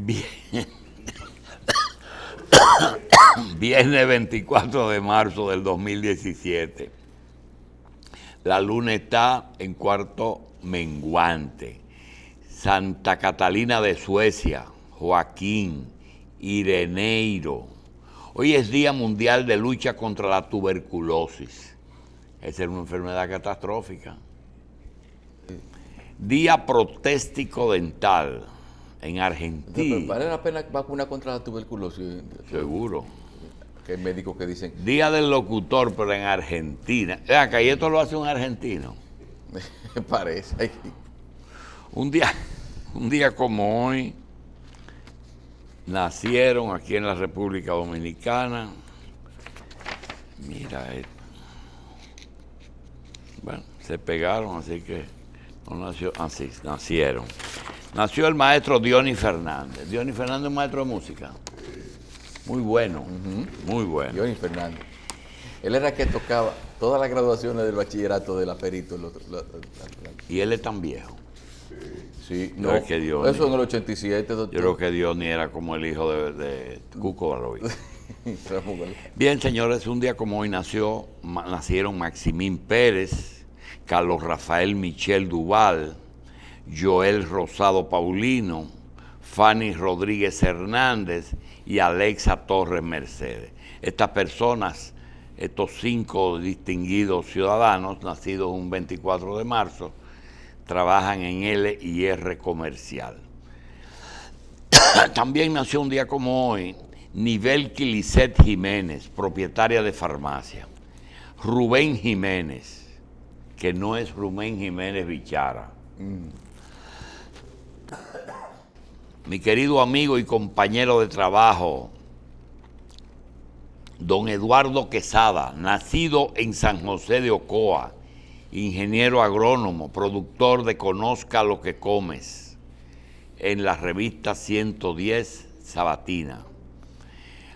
Bien- Viernes 24 de marzo del 2017. La luna está en cuarto menguante. Santa Catalina de Suecia, Joaquín, Ireneiro. Hoy es Día Mundial de Lucha contra la Tuberculosis. Esa es una enfermedad catastrófica. Día Protéstico Dental en Argentina. ¿Vale la pena vacunar contra la tuberculosis? Seguro. Que hay médicos que dicen, Día del Locutor, pero en Argentina. Acá, y esto lo hace un argentino. parece. Un día como hoy, nacieron aquí en la República Dominicana. Mira esto. Bueno, se pegaron, así que no nació, así nacieron. Nació el maestro Dionis Fernández. Dionis Fernández es un maestro de música. Muy bueno, muy bueno. Dionis Fernández. Él era el que tocaba todas las graduaciones del bachillerato de la Perito. Y él es tan viejo. Sí, No, es que Dionis. Eso en el 87, doctor. Yo creo que Dionis era como el hijo de Cuco Baloy. Bien, señores, un día como hoy nacieron Maximín Pérez, Carlos Rafael Michel Duval, Joel Rosado Paulino, Fanny Rodríguez Hernández y Alexa Torres Mercedes. Estas personas, estos 5 distinguidos ciudadanos, nacidos un 24 de marzo, trabajan en L&R Comercial. También nació un día como hoy Nivel Quilicet Jiménez, propietaria de farmacia. Rubén Jiménez, que no es Rubén Jiménez Bichara. Mi querido amigo y compañero de trabajo, don Eduardo Quesada, nacido en San José de Ocoa, ingeniero agrónomo, productor de Conozca lo que comes, en la revista 110 Sabatina.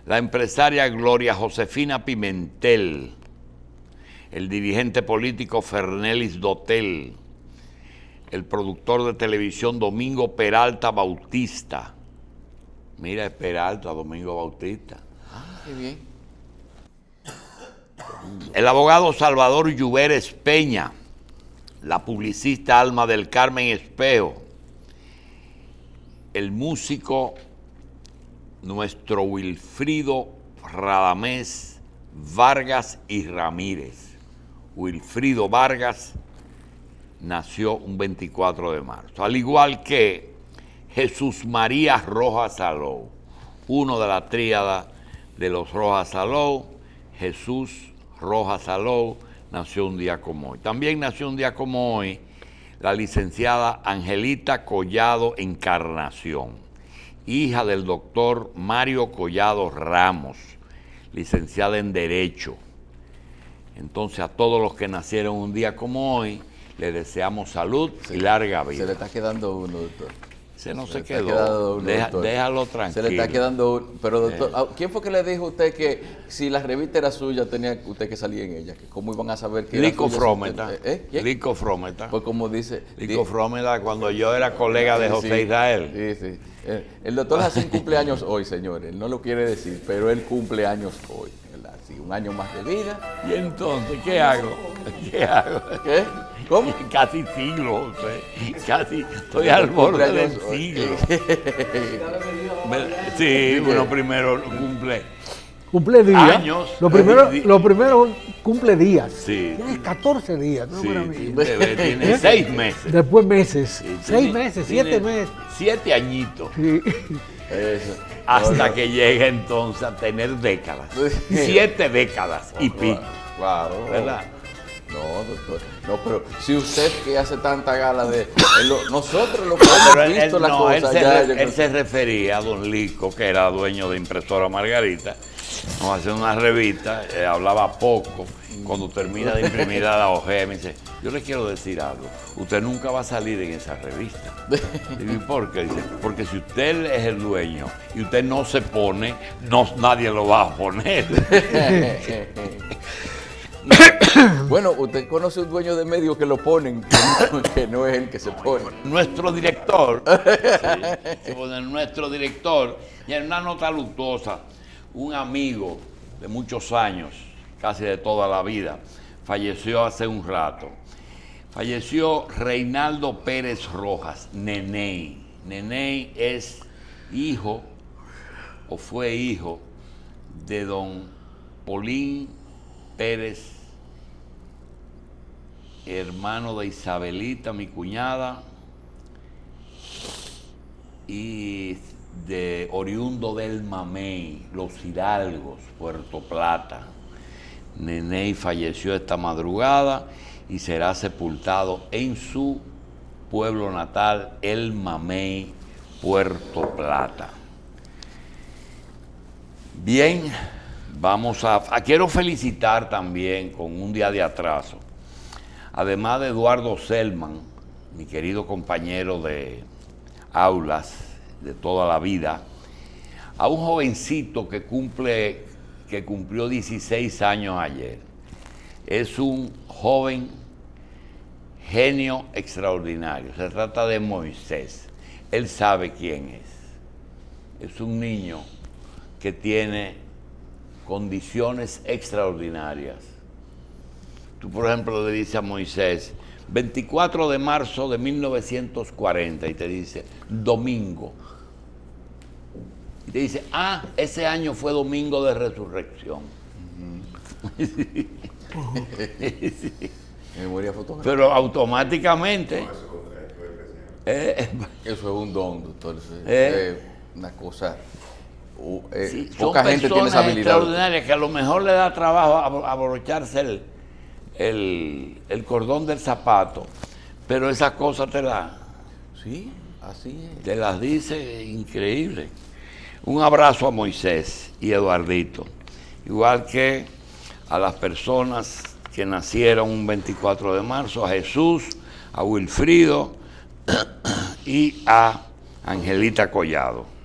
La empresaria Gloria Josefina Pimentel, el dirigente político Fernelis Dotel, el productor de televisión Domingo Peralta Bautista. Mira, es Peralta, Domingo Bautista. Qué bien. El abogado Salvador Lluveres Peña, la publicista Alma del Carmen Espejo, el músico nuestro Wilfrido Radamés Vargas y Ramírez. Wilfrido Vargas nació un 24 de marzo, al igual que Jesús María Rojas Salou, uno de la tríada de los Rojas Salou. Jesús Rojas Salou nació un día como hoy. También nació un día como hoy la licenciada Angelita Collado Encarnación, hija del doctor Mario Collado Ramos, licenciada en Derecho. Entonces, a todos los que nacieron un día como hoy, les deseamos salud y larga vida. Se le está quedando uno, doctor. Se no se quedó. Déjalo tranquilo. Se le está quedando uno. Pero, doctor, ¿quién fue que le dijo a usted que si la revista era suya, tenía usted que salir en ella? Que ¿cómo iban a saber que Lico era suya? Frometa. ¿Quién? Lico Frometa. Pues como dice... Lico Frometa, cuando yo era colega de José Israel. Sí, sí. El doctor hace un cumpleaños hoy, señores. Él no lo quiere decir, pero él cumple años hoy. ¿Verdad? Sí, un año más de vida. ¿Y entonces qué hago? ¿Qué hago? ¿Qué? ¿Cómo? Casi siglo, José. Casi estoy al borde del siglo. Sí, uno primero Cumple días. Años. Lo primero cumple días. Sí. Tienes 14 días, ¿no? Sí, Para mí. tiene 6 meses. Después meses. Sí, 6 meses, 7 tiene meses. 7 añiñitos. Sí. Eso. Hasta que llegue entonces a tener décadas. 7 décadas y pico. Claro. ¿Verdad? No, doctor. No, pero si usted que hace tanta gala de... nosotros lo que hemos Pero visto la no, cosa... él se refería a don Lico, que era dueño de Impresora Margarita. Nos hacía una revista, hablaba poco. Cuando termina de imprimir a la ojea, me dice, yo le quiero decir algo. Usted nunca va a salir en esa revista. Digo, ¿y por qué? Dice, porque si usted es el dueño y usted no se pone, nadie lo va a poner. Bueno, usted conoce un dueño de medio que lo ponen, que no es el que se pone. Nuestro director, sí, nuestro director, y en una nota luctuosa, un amigo de muchos años, casi de toda la vida, falleció hace un rato. Falleció Reinaldo Pérez Rojas, Neney. Neney es hijo, o fue hijo, de don Polín Pérez, hermano de Isabelita, mi cuñada, y de oriundo del Mamey, Los Hidalgos, Puerto Plata. Neney falleció esta madrugada y será sepultado en su pueblo natal, El Mamey, Puerto Plata. Bien, quiero felicitar también con un día de atraso, además de Eduardo Selman, mi querido compañero de aulas de toda la vida, a un jovencito que cumplió 16 años ayer. Es un joven genio extraordinario. Se trata de Moisés. Él sabe quién es. Es un niño que tiene condiciones extraordinarias. Tú, por ejemplo, le dices a Moisés, 24 de marzo de 1940, y te dice, domingo. Y te dice, ese año fue domingo de resurrección. Sí. Memoria fotográfica. Pero automáticamente. Eso es un don, doctor. Una cosa. Sí, poca son gente tiene esa personas habilidad. extraordinarias que a lo mejor le da trabajo abrocharse el cordón del zapato, pero esas cosas Sí, así es. te las dice increíble. Un abrazo a Moisés y Eduardito, igual que a las personas que nacieron un 24 de marzo, a Jesús, a Wilfrido y a Angelita Collado.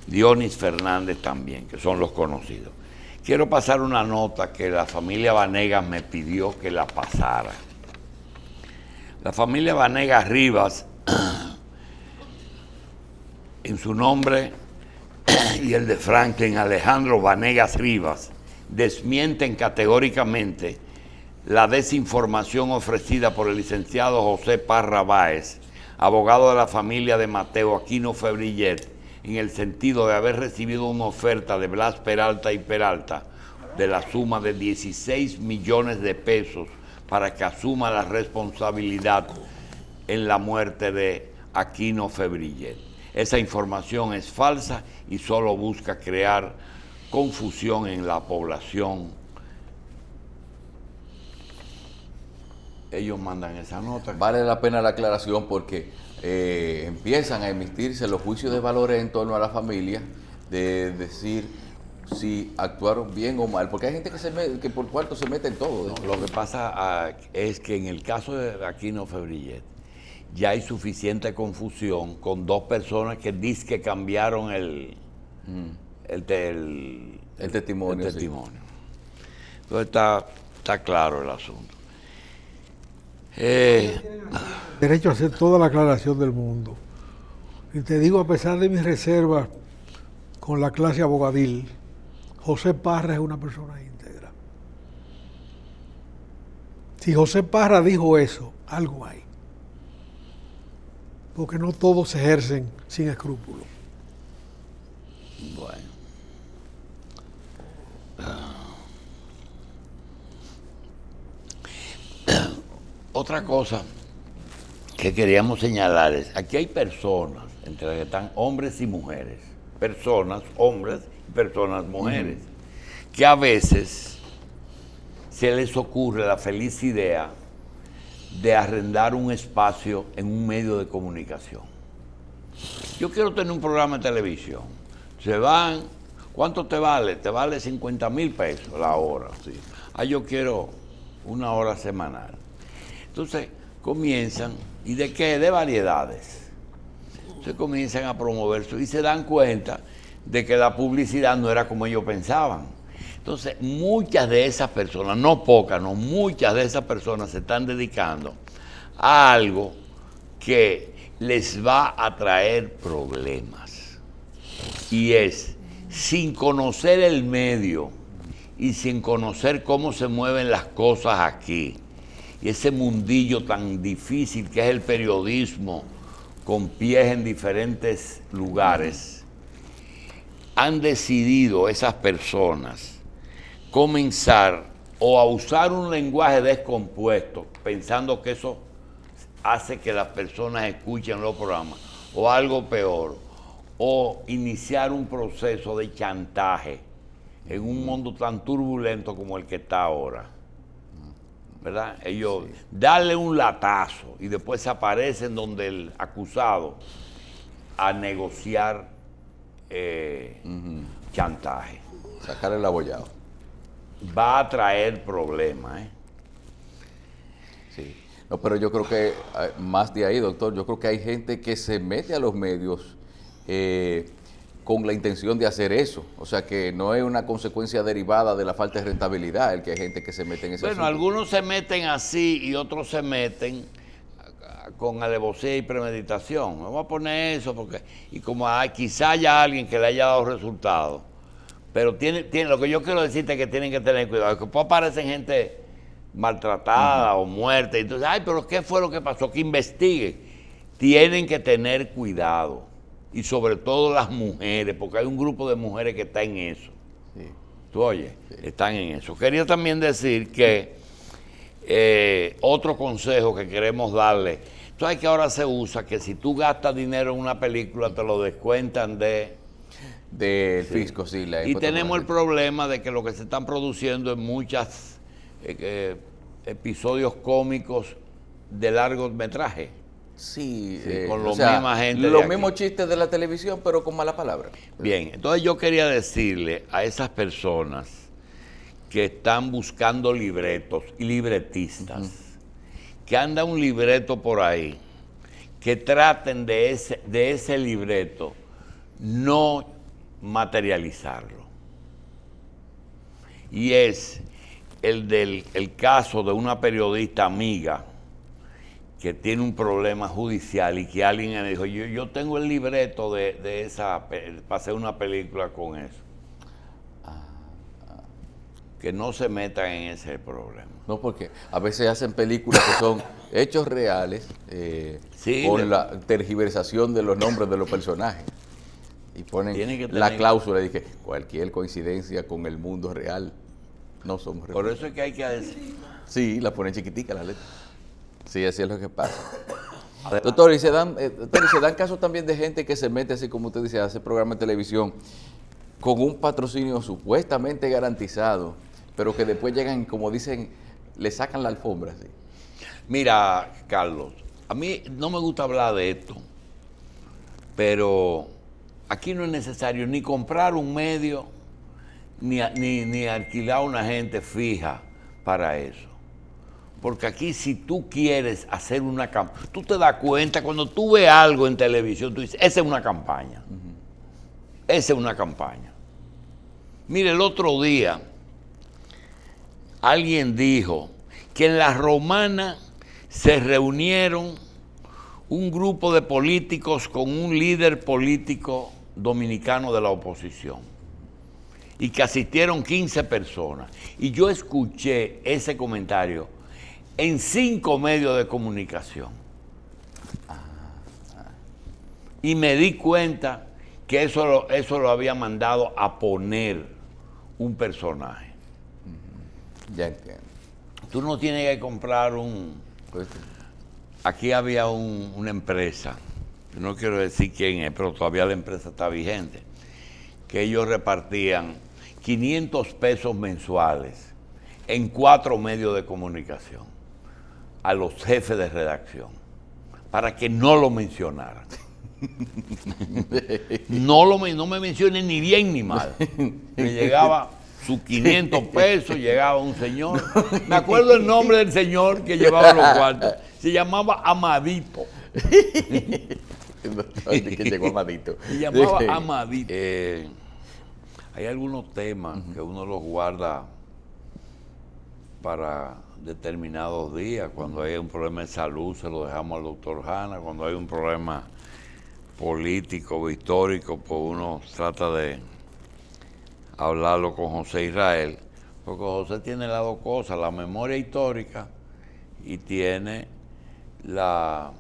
Dionis Fernández también, que son los conocidos. Quiero pasar una nota que la familia Vanegas me pidió que la pasara. La familia Vanegas Rivas, en su nombre y el de Franklin Alejandro Vanegas Rivas, desmienten categóricamente la desinformación ofrecida por el licenciado José Parra Báez, abogado de la familia de Mateo Aquino Febrillet, en el sentido de haber recibido una oferta de Blas Peralta y Peralta de la suma de 16 millones de pesos para que asuma la responsabilidad en la muerte de Aquino Febrillet. Esa información es falsa y solo busca crear confusión en la población. Ellos mandan esa nota. Vale la pena la aclaración porque empiezan a emitirse los juicios de valores en torno a la familia, de decir si actuaron bien o mal, porque hay gente que por cuarto se mete en todo. No, lo que pasa es que en el caso de Aquino Febrillet ya hay suficiente confusión con dos personas que dicen que cambiaron el testimonio. Sí. Entonces está claro el asunto. Derecho a hacer toda la aclaración del mundo. Y te digo, a pesar de mis reservas con la clase abogadil, José Parra es una persona íntegra. Si José Parra dijo eso, algo hay. Porque no todos se ejercen sin escrúpulos. Bueno. Otra cosa que queríamos señalar es, aquí hay personas, entre las que están hombres y mujeres, personas, hombres y personas, mujeres, que a veces se les ocurre la feliz idea de arrendar un espacio en un medio de comunicación. Yo quiero tener un programa de televisión. Se van, ¿cuánto te vale? Te vale 50,000 pesos la hora. Sí. Yo quiero una hora semanal. Entonces comienzan, ¿y de qué? De variedades. Entonces comienzan a promover eso y se dan cuenta de que la publicidad no era como ellos pensaban. Entonces, muchas de esas personas, no pocas, no, muchas de esas personas se están dedicando a algo que les va a traer problemas. Y es, sin conocer el medio y sin conocer cómo se mueven las cosas aquí, y ese mundillo tan difícil que es el periodismo, con pies en diferentes lugares, han decidido esas personas comenzar o a usar un lenguaje descompuesto, pensando que eso hace que las personas escuchen los programas, o algo peor, o iniciar un proceso de chantaje en un mundo tan turbulento como el que está ahora. ¿Verdad? Ellos darle un latazo y después se aparecen donde el acusado a negociar chantaje. Sacar el abollado. Va a traer problemas, ¿eh? Sí. No, pero yo creo que más de ahí, doctor, yo creo que hay gente que se mete a los medios con la intención de hacer eso. O sea, que no es una consecuencia derivada de la falta de rentabilidad, el que hay gente que se mete en ese asunto. Algunos se meten así y otros se meten con alevosía y premeditación. Vamos a poner eso porque, y como quizá haya alguien que le haya dado resultados, pero tiene, lo que yo quiero decirte es que tienen que tener cuidado, que aparecen gente maltratada o muerta, y entonces, pero ¿qué fue lo que pasó? Que investiguen. Tienen que tener cuidado, y sobre todo las mujeres, porque hay un grupo de mujeres que está en eso. Sí. ¿Tú oyes? Sí. Están en eso. Quería también decir que otro consejo que queremos darle, tú sabes que ahora se usa que si tú gastas dinero en una película te lo descuentan del fisco, sí. Y tenemos el problema de que lo que se están produciendo en muchos episodios cómicos de largometraje. Sí, con la misma gente. Los mismos chistes de la televisión, pero con mala palabra. Bien, entonces yo quería decirle a esas personas que están buscando libretos y libretistas, que anda un libreto por ahí, que traten de ese libreto no materializarlo. Y es el caso de una periodista amiga que tiene un problema judicial y que alguien le dijo, yo tengo el libreto de esa, para hacer una película con eso. Que no se metan en ese problema. No, porque a veces hacen películas que son hechos reales, con la tergiversación de los nombres de los personajes. Y ponen la cláusula de que cualquier coincidencia con el mundo real no somos reales. Por eso es que hay que decir. Sí, la ponen chiquitica la letra. Sí, así es lo que pasa. Doctor, y se dan casos también de gente que se mete, así como usted dice, a hacer programas de televisión con un patrocinio supuestamente garantizado, pero que después llegan, como dicen, le sacan la alfombra. ¿Sí? Mira, Carlos, a mí no me gusta hablar de esto, pero aquí no es necesario ni comprar un medio, ni alquilar una gente fija para eso. Porque aquí si tú quieres hacer una campaña, tú te das cuenta, cuando tú ves algo en televisión, tú dices, esa es una campaña. Esa es una campaña. Mire, el otro día, alguien dijo que en la Romana se reunieron un grupo de políticos con un líder político dominicano de la oposición y que asistieron 15 personas. Y yo escuché ese comentario en 5 medios de comunicación. Y me di cuenta que eso lo había mandado a poner un personaje. Ya entiendo. Tú no tienes que comprar Aquí había una empresa, no quiero decir quién es, pero todavía la empresa está vigente, que ellos repartían 500 pesos mensuales en 4 medios de comunicación a los jefes de redacción para que no lo mencionaran. No me mencionen ni bien ni mal. Me llegaba sus 500 pesos, llegaba un señor. Me acuerdo el nombre del señor que llevaba los cuartos. Se llamaba Amadito. Que llegó Amadito. Se llamaba Amadito. Hay algunos temas que uno los guarda para determinados días. Cuando hay un problema de salud se lo dejamos al doctor Hanna. Cuando hay un problema político o histórico, pues uno trata de hablarlo con José Israel, porque José tiene las dos cosas, la memoria histórica y tiene la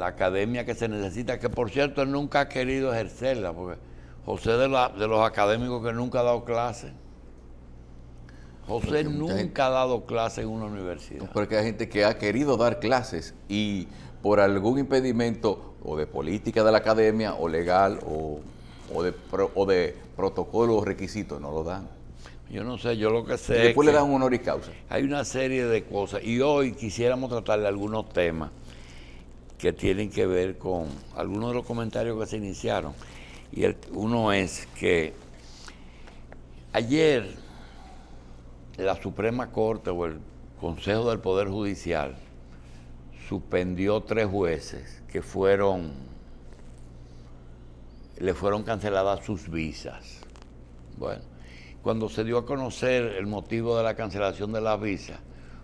academia que se necesita, que por cierto él nunca ha querido ejercerla, porque José de los académicos que nunca ha dado clase. José nunca ha dado clase en una universidad. Porque hay gente que ha querido dar clases y por algún impedimento o de política de la academia o legal o de protocolo o requisitos no lo dan. Yo no sé, yo lo que sé Y después le dan un honoris causa. Hay una serie de cosas y hoy quisiéramos tratarle algunos temas que tienen que ver con algunos de los comentarios que se iniciaron. Y uno es que ayer la Suprema Corte o el Consejo del Poder Judicial suspendió 3 jueces que le fueron canceladas sus visas. Bueno, cuando se dio a conocer el motivo de la cancelación de las visas,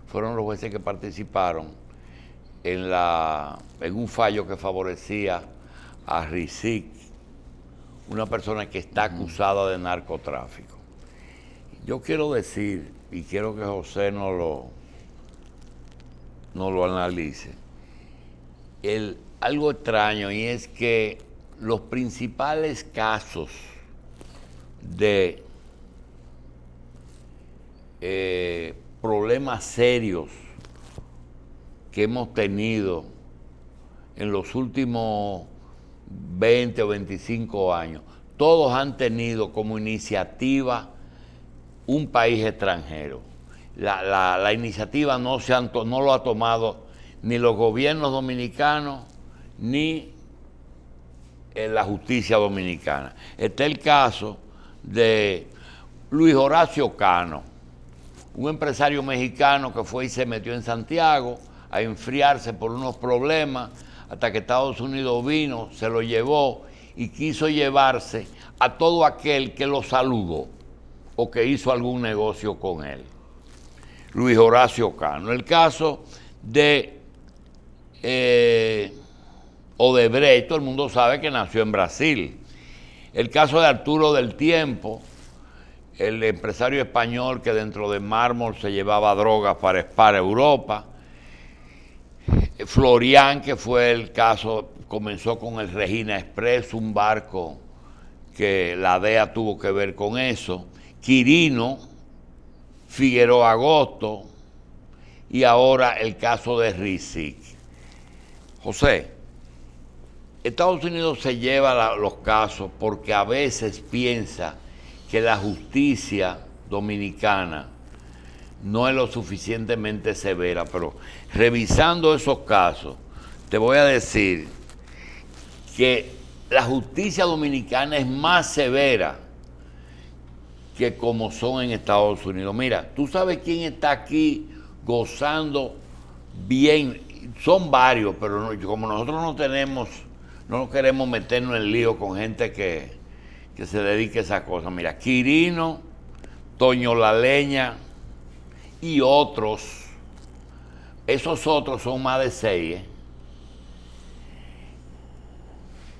fueron los jueces que participaron en un fallo que favorecía a Rizik, una persona que está acusada de narcotráfico. Yo quiero decir, y quiero que José no lo analice, algo extraño, y es que los principales casos de problemas serios que hemos tenido en los últimos 20 o 25 años, todos han tenido como iniciativa un país extranjero. La iniciativa no lo ha tomado ni los gobiernos dominicanos ni la justicia dominicana. Está el caso de Luis Horacio Cano, un empresario mexicano que fue y se metió en Santiago a enfriarse por unos problemas, hasta que Estados Unidos vino, se lo llevó y quiso llevarse a todo aquel que lo saludó o que hizo algún negocio con él. Luis Horacio Cano. El caso de Odebrecht, todo el mundo sabe que nació en Brasil. El caso de Arturo del Tiempo, el empresario español que dentro de mármol se llevaba drogas para Europa. Florian, que fue el caso, comenzó con el Regina Express, un barco que la DEA tuvo que ver con eso. Quirino, Figueroa Agosto y ahora el caso de Rizik. José, Estados Unidos se lleva los casos porque a veces piensa que la justicia dominicana no es lo suficientemente severa, pero revisando esos casos, te voy a decir que la justicia dominicana es más severa que como son en Estados Unidos. Mira, tú sabes quién está aquí gozando bien, son varios, pero como nosotros no nos queremos meternos en lío con gente que se dedique a esa cosa. Mira, Quirino, Toño La Leña y otros, esos otros son más de 6,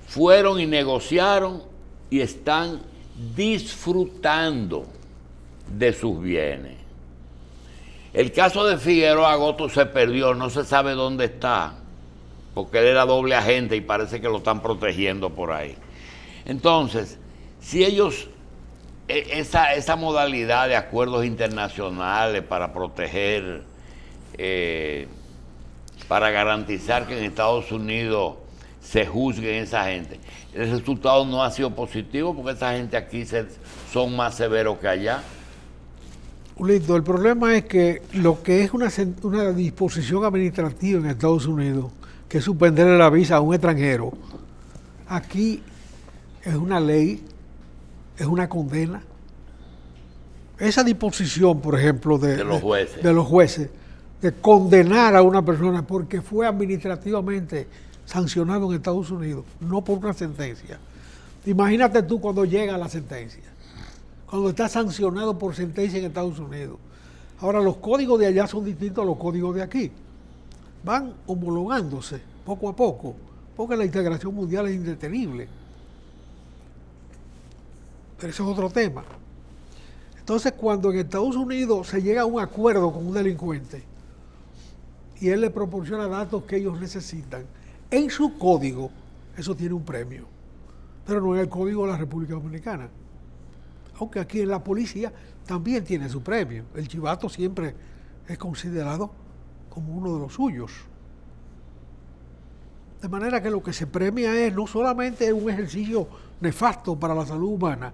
fueron y negociaron y están disfrutando de sus bienes. El caso de Figueroa Agosto se perdió, no se sabe dónde está, porque él era doble agente y parece que lo están protegiendo por ahí. Entonces, si ellos, esa modalidad de acuerdos internacionales para proteger, para garantizar que en Estados Unidos se juzgue a esa gente, el resultado no ha sido positivo porque esa gente aquí son más severos que allá. Ulito, el problema es que lo que es una disposición administrativa en Estados Unidos, que es suspenderle la visa a un extranjero, aquí es una ley, es una condena. Esa disposición, por ejemplo, de los jueces, de condenar a una persona porque fue administrativamente sancionado en Estados Unidos, no por una sentencia. Imagínate tú cuando llega la sentencia. cuando está sancionado por sentencia en Estados Unidos. Ahora, los códigos de allá son distintos a los códigos de aquí. Van homologándose poco a poco, porque la integración mundial es indetenible. Pero eso es otro tema. Entonces, cuando en Estados Unidos se llega a un acuerdo con un delincuente y él le proporciona datos que ellos necesitan, en su código, eso tiene un premio. Pero no en el código de la República Dominicana. Aunque aquí en la policía también tiene su premio. El chivato siempre es considerado como uno de los suyos. De manera que lo que se premia es no solamente un ejercicio nefasto para la salud humana,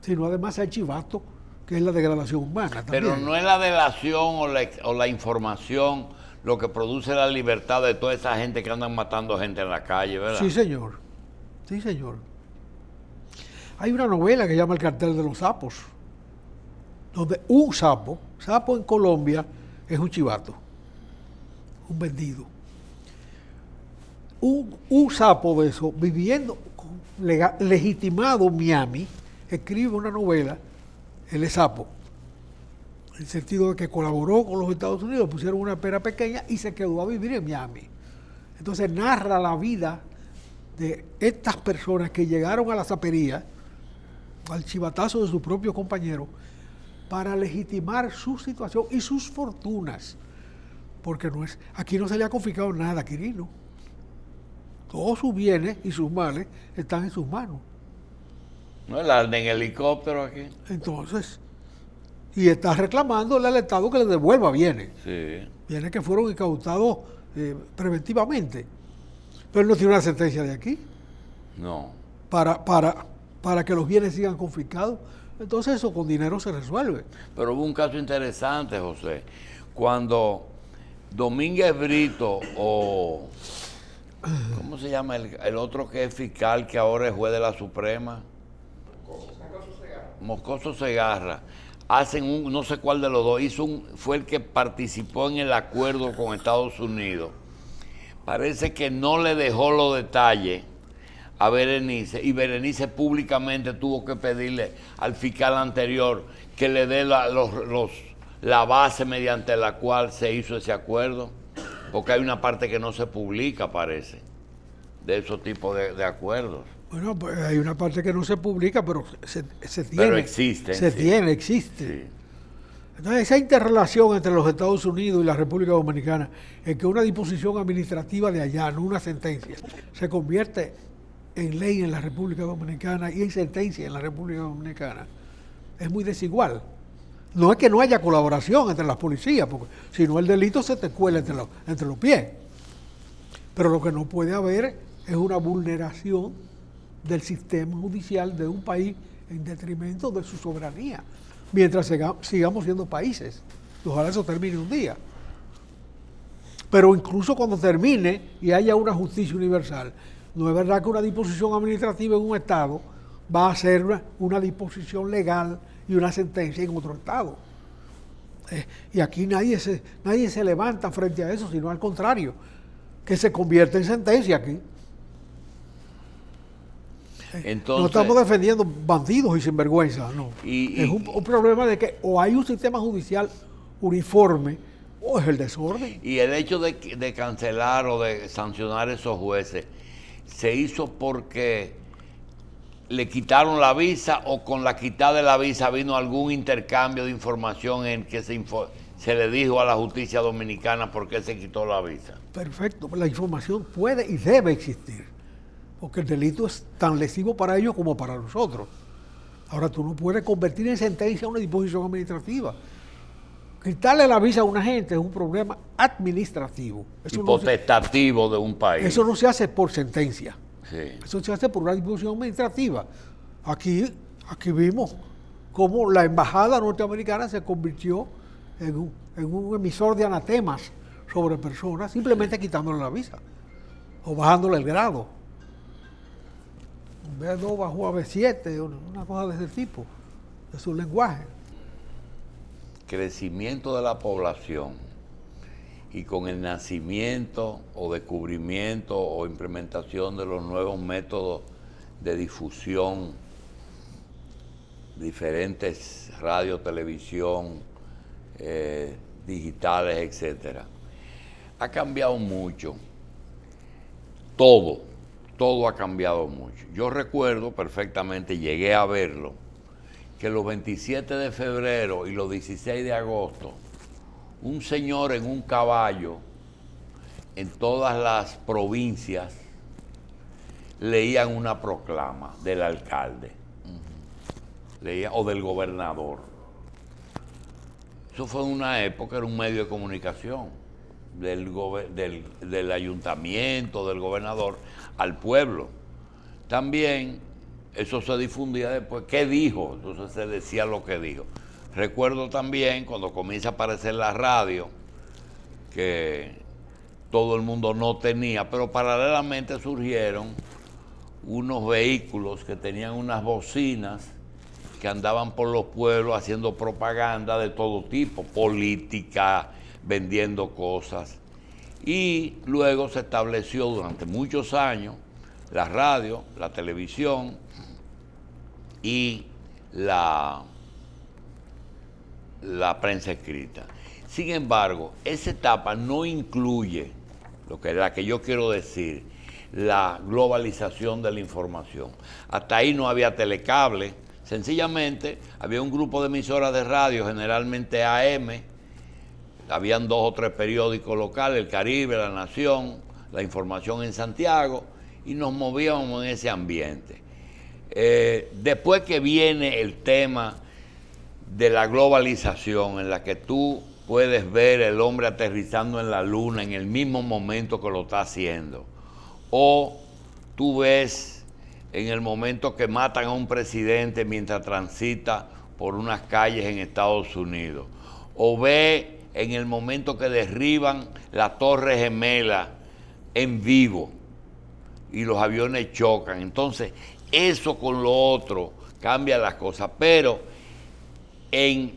sino además el chivato, que es la degradación humana también. Pero no es la delación o la información lo que produce la libertad de toda esa gente que andan matando gente en la calle, ¿verdad? Sí, señor. Sí, señor. Hay una novela que se llama El cartel de los sapos, donde un sapo en Colombia es un chivato, un vendido. Un sapo de eso, viviendo legitimado en Miami, escribe una novela, él es sapo, en el sentido de que colaboró con los Estados Unidos, pusieron una pera pequeña y se quedó a vivir en Miami. Entonces narra la vida de estas personas que llegaron a la sapería, al chivatazo de su propio compañero, para legitimar su situación y sus fortunas. Porque aquí no se le ha confiscado nada a Quirino. Todos sus bienes y sus males están en sus manos. No, él anda en helicóptero aquí. Entonces, y está reclamándole al Estado que le devuelva bienes. Sí. Bienes que fueron incautados preventivamente. Pero él no tiene una sentencia de aquí. No. Para que los bienes sigan confiscados. Entonces eso con dinero se resuelve. Pero hubo un caso interesante, José. Cuando Domínguez Brito o... ¿Cómo se llama el otro que es fiscal que ahora es juez de la Suprema? Moscoso Segarra. Hacen no sé cuál de los dos, fue el que participó en el acuerdo con Estados Unidos. Parece que no le dejó los detalles a Berenice, y Berenice públicamente tuvo que pedirle al fiscal anterior que le dé la base mediante la cual se hizo ese acuerdo, porque hay una parte que no se publica, parece, de esos tipos de acuerdos. Bueno, pues hay una parte que no se publica, pero se tiene. Pero existe. Existe. Sí. Entonces, esa interrelación entre los Estados Unidos y la República Dominicana, en que una disposición administrativa de allá, no una sentencia, se convierte en ley en la República Dominicana y en sentencia en la República Dominicana, es muy desigual. No es que no haya colaboración entre las policías, porque si no el delito se te cuela entre los pies. Pero lo que no puede haber es una vulneración del sistema judicial de un país en detrimento de su soberanía, mientras sigamos siendo países. Ojalá eso termine un día. Pero incluso cuando termine y haya una justicia universal, no es verdad que una disposición administrativa en un Estado va a ser una disposición legal y una sentencia en otro Estado. Y aquí nadie se levanta frente a eso, sino al contrario, que se convierte en sentencia aquí. Entonces, no estamos defendiendo bandidos y sinvergüenzas, no. Es un problema de que o hay un sistema judicial uniforme o es el desorden. Y el hecho de cancelar o de sancionar a esos jueces, ¿se hizo porque le quitaron la visa o con la quitada de la visa vino algún intercambio de información en que se le dijo a la justicia dominicana por qué se quitó la visa? Perfecto, la información puede y debe existir, porque el delito es tan lesivo para ellos como para nosotros. Ahora, tú no puedes convertir en sentencia una disposición administrativa. Quitarle la visa a una gente es un problema administrativo. Y potestativo de un país. Eso no se hace por sentencia. Sí. Eso se hace por una disposición administrativa. Aquí vimos cómo la embajada norteamericana se convirtió en un emisor de anatemas sobre personas, simplemente quitándole la visa o bajándole el grado. B2 bajó a B7, una cosa de ese tipo, de su lenguaje. Crecimiento de la población y con el nacimiento o descubrimiento o implementación de los nuevos métodos de difusión diferentes radio, televisión, digitales, etcétera, ha cambiado mucho. Todo ha cambiado mucho. Yo recuerdo perfectamente, llegué a verlo, que los 27 de febrero y los 16 de agosto, un señor en un caballo, en todas las provincias, leían una proclama del alcalde, o del gobernador. Eso fue en una época, era un medio de comunicación del ayuntamiento, del gobernador, al pueblo. También eso se difundía después. ¿Qué dijo? Entonces se decía lo que dijo. Recuerdo también cuando comienza a aparecer la radio, que todo el mundo no tenía, pero paralelamente surgieron unos vehículos que tenían unas bocinas que andaban por los pueblos haciendo propaganda de todo tipo, política, vendiendo cosas. Y luego se estableció durante muchos años la radio, la televisión y la prensa escrita. Sin embargo, esa etapa no incluye la que yo quiero decir, la globalización de la información. Hasta ahí no había telecable, sencillamente había un grupo de emisoras de radio, generalmente AM, habían 2 o 3 periódicos locales, El Caribe, La Nación, La Información en Santiago, y nos movíamos en ese ambiente. Después que viene el tema de la globalización, en la que tú puedes ver el hombre aterrizando en la luna en el mismo momento que lo está haciendo, o tú ves en el momento que matan a un presidente mientras transita por unas calles en Estados Unidos, o ve en el momento que derriban la Torre Gemela en vivo y los aviones chocan. Entonces, eso con lo otro cambia las cosas, pero en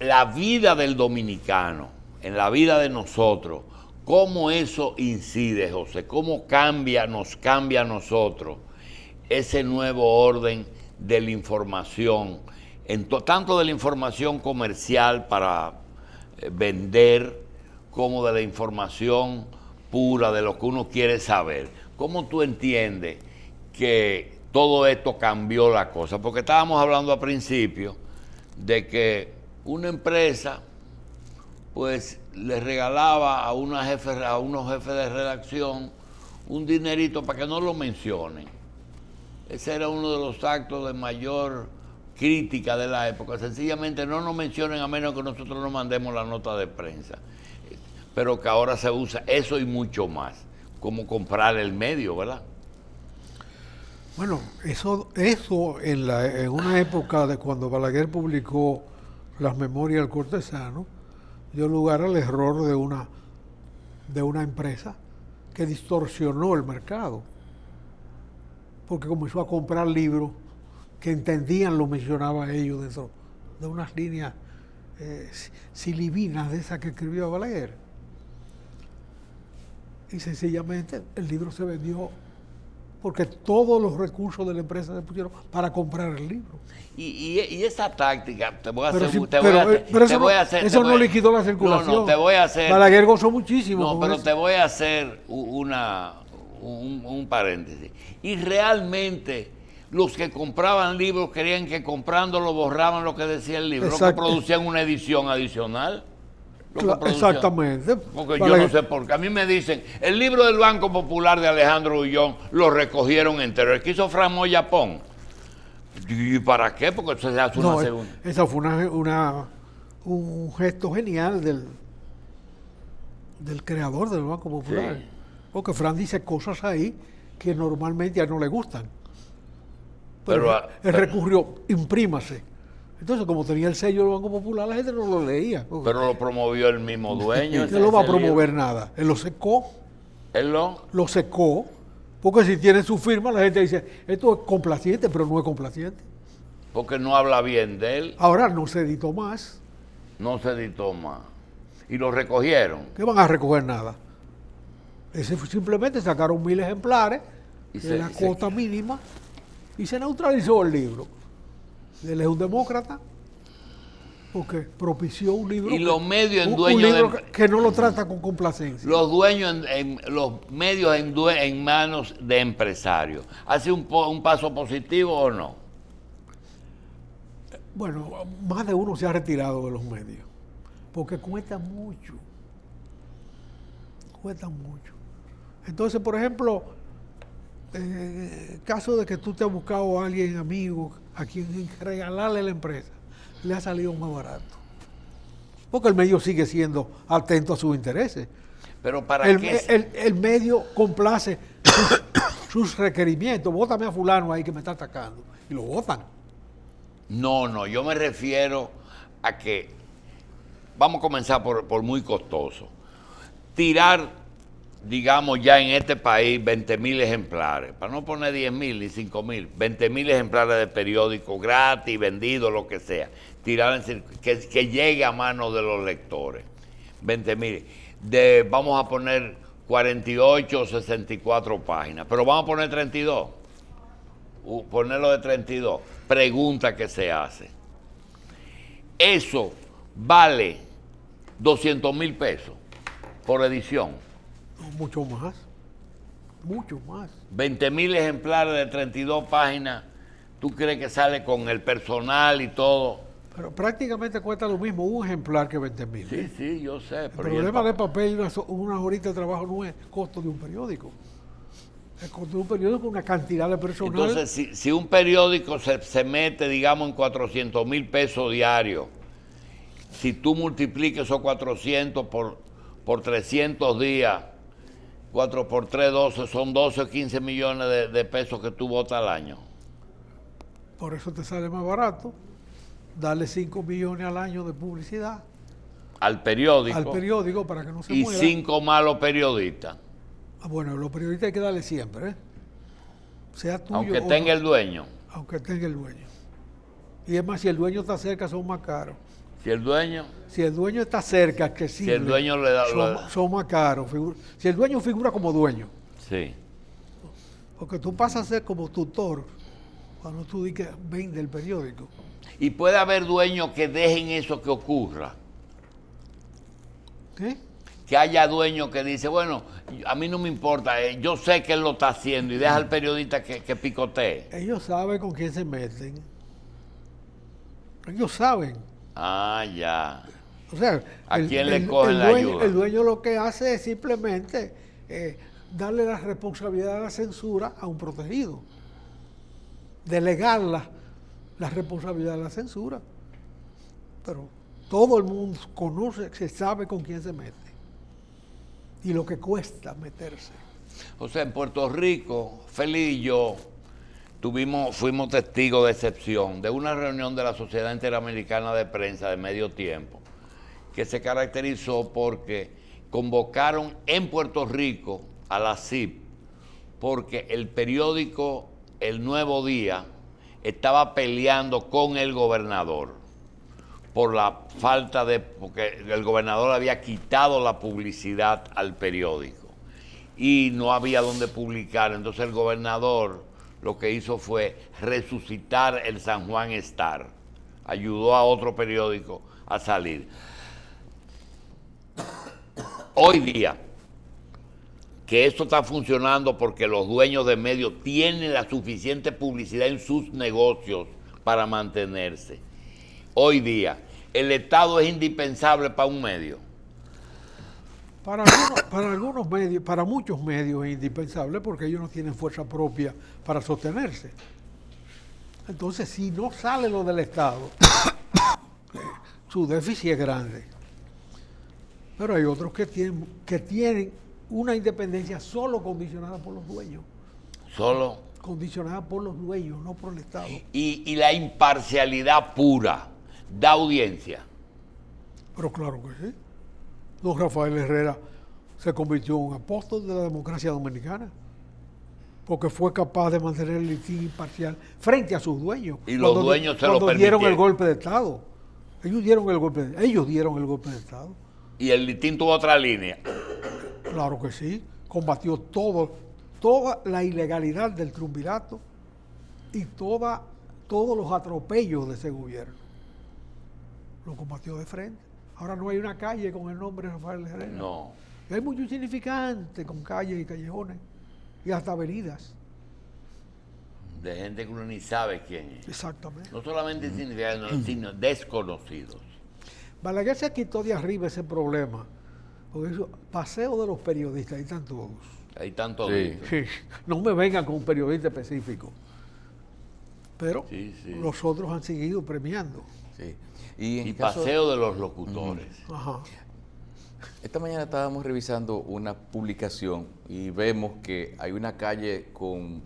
la vida del dominicano, en la vida de nosotros, ¿cómo eso incide, José? ¿Cómo nos cambia a nosotros ese nuevo orden de la información, tanto de la información comercial para vender, como de la información pura, de lo que uno quiere saber? ¿Cómo tú entiendes que todo esto cambió la cosa? Porque estábamos hablando al principio de que una empresa pues le regalaba a unos jefes de redacción un dinerito para que no lo mencionen. Ese era uno de los actos de mayor crítica de la época. Sencillamente no nos mencionen a menos que nosotros nos mandemos la nota de prensa. Pero que ahora se usa eso y mucho más, como comprar el medio, ¿verdad? Bueno, eso en una época de cuando Balaguer publicó las Memorias del Cortesano, dio lugar al error de una empresa que distorsionó el mercado, porque comenzó a comprar libros que entendían, lo mencionaba ellos, dentro de unas líneas silibinas de esas que escribió Balaguer. Y sencillamente el libro se vendió porque todos los recursos de la empresa se pusieron para comprar el libro. Y esa táctica, te voy a hacer... Eso no liquidó la circulación. No, te voy a hacer... Balaguer gozó muchísimo. No, pero eso. te voy a hacer un paréntesis. Y realmente los que compraban libros querían que comprándolo borraban lo que decía el libro, Exacto. lo que producían una edición adicional. Exactamente. Porque yo no sé por qué. A mí me dicen, el libro del Banco Popular de Alejandro Ullón lo recogieron entero. El que hizo Fran Moyapón. ¿Y para qué? Porque eso se hace una segunda. Esa fue un gesto genial del creador del Banco Popular. Sí. Porque Fran dice cosas ahí que normalmente a él no le gustan. Pero él recurrió, imprímase. Entonces, como tenía el sello del Banco Popular, la gente no lo leía. Pero lo promovió el mismo dueño. Él no va a promover nada. Él lo secó. ¿Él lo secó? Porque si tiene su firma, la gente dice, esto es complaciente, pero no es complaciente. Porque no habla bien de él. Ahora no se editó más. No se editó más. ¿Y lo recogieron? ¿Qué van a recoger nada? Simplemente sacaron 1000 ejemplares de la cuota mínima y se neutralizó el libro. Él es un demócrata porque propició un libro, Y los medios en un dueño libro de- que no lo trata con complacencia. Los dueños, los medios en manos de empresarios. ¿Hace un paso positivo o no? Bueno, más de uno se ha retirado de los medios, porque cuesta mucho. Cuestan mucho. Entonces, por ejemplo, caso de que tú te has buscado a alguien, amigo, a quien regalarle la empresa, le ha salido más barato. Porque el medio sigue siendo atento a sus intereses. Pero ¿para El, qué? el medio complace sus requerimientos. Bótame a fulano ahí que me está atacando. Y lo votan. No, yo me refiero a que vamos a comenzar por muy costoso. Tirar, digamos, ya en este país 20,000 ejemplares, para no poner 10,000 ni 5,000, 20,000 ejemplares de periódico gratis, vendido, lo que sea. Tirar que llegue a manos de los lectores. 20,000. Vamos a poner 48 o 64 páginas, pero vamos a poner 32. Ponerlo de 32. Pregunta que se hace. Eso vale 200,000 pesos por edición. No, mucho más. Mucho más. 20,000 ejemplares de 32 páginas. ¿Tú crees que sale con el personal y todo? Pero prácticamente cuesta lo mismo un ejemplar que 20,000. Sí, yo sé. El Pero ¿y problema el de papel y unas horitas de trabajo no es costo de un periódico. El costo de un periódico es una cantidad de personal. Entonces, si un periódico se mete, digamos, en 400,000 pesos diarios, si tú multiplicas esos 400 por 300 días, 4 por 3, 12, son 12 o 15 millones de pesos que tú botas al año. Por eso te sale más barato darle 5 millones al año de publicidad Al periódico. al periódico para que no se Y muera. 5 malos periodistas. Bueno, los periodistas hay que darle siempre, ¿eh? Sea tuyo Aunque o tenga no, el dueño. aunque tenga el dueño. Y es más, si el dueño está cerca, son más caros. Si el dueño, Si el dueño está cerca, si accesible, el dueño le da. son más caros. Si el dueño figura como dueño, Sí. porque tú pasas a ser como tutor cuando tú dices que vende el periódico. Y puede haber dueños que dejen eso que ocurra. ¿Qué? Que haya dueños que dice, bueno, a mí no me importa, yo sé que él lo está haciendo y deja al periodista que picotee. Ellos saben con quién se meten. Ellos saben. Ah, ya. O sea, ¿A quién le cogen la ayuda? El dueño lo que hace es simplemente darle la responsabilidad de la censura a un protegido. Delegar la responsabilidad de la censura. Pero todo el mundo conoce, se sabe con quién se mete. Y lo que cuesta meterse. O sea, en Puerto Rico, Félix y yo fuimos testigos de excepción de una reunión de la Sociedad Interamericana de Prensa de Medio Tiempo, que se caracterizó porque convocaron en Puerto Rico a la CIP, porque el periódico El Nuevo Día estaba peleando con el gobernador por la falta porque el gobernador había quitado la publicidad al periódico y no había donde publicar. Entonces el gobernador lo que hizo fue resucitar el San Juan Star, ayudó a otro periódico a salir. Hoy día, que esto está funcionando porque los dueños de medios tienen la suficiente publicidad en sus negocios para mantenerse. Hoy día, el Estado es indispensable para un medio. Para algunos medios, para muchos medios es indispensable porque ellos no tienen fuerza propia para sostenerse. Entonces, si no sale lo del Estado, su déficit es grande. Pero hay otros que tienen una independencia solo condicionada por los dueños. Solo. Condicionada por los dueños, no por el Estado. Y la imparcialidad pura da audiencia. Pero claro que sí. Don Rafael Herrera se convirtió en un apóstol de la democracia dominicana, porque fue capaz de mantener el litigio imparcial frente a sus dueños. Y los dueños se lo cuando dieron permitieron. el golpe de Estado. Ellos dieron el golpe de Estado. Y el litín tuvo otra línea. Claro que sí. Combatió toda la ilegalidad del triunvirato y toda todos los atropellos de ese gobierno. Lo combatió de frente. Ahora no hay una calle con el nombre de Rafael Herrera. No. Y hay muchos significantes con calles y callejones y hasta avenidas. De gente que uno ni sabe quién es. Exactamente. No solamente significantes, sino desconocidos. Balaguer se quitó de arriba ese problema. Porque eso, paseo de los periodistas, ahí están todos. Hay tantos. Sí. Sí, no me vengan con un periodista específico. Pero Sí, sí. los otros han seguido premiando. Sí. Y en Y caso- paseo de los locutores. Ajá. Esta mañana estábamos revisando una publicación y vemos que hay una calle con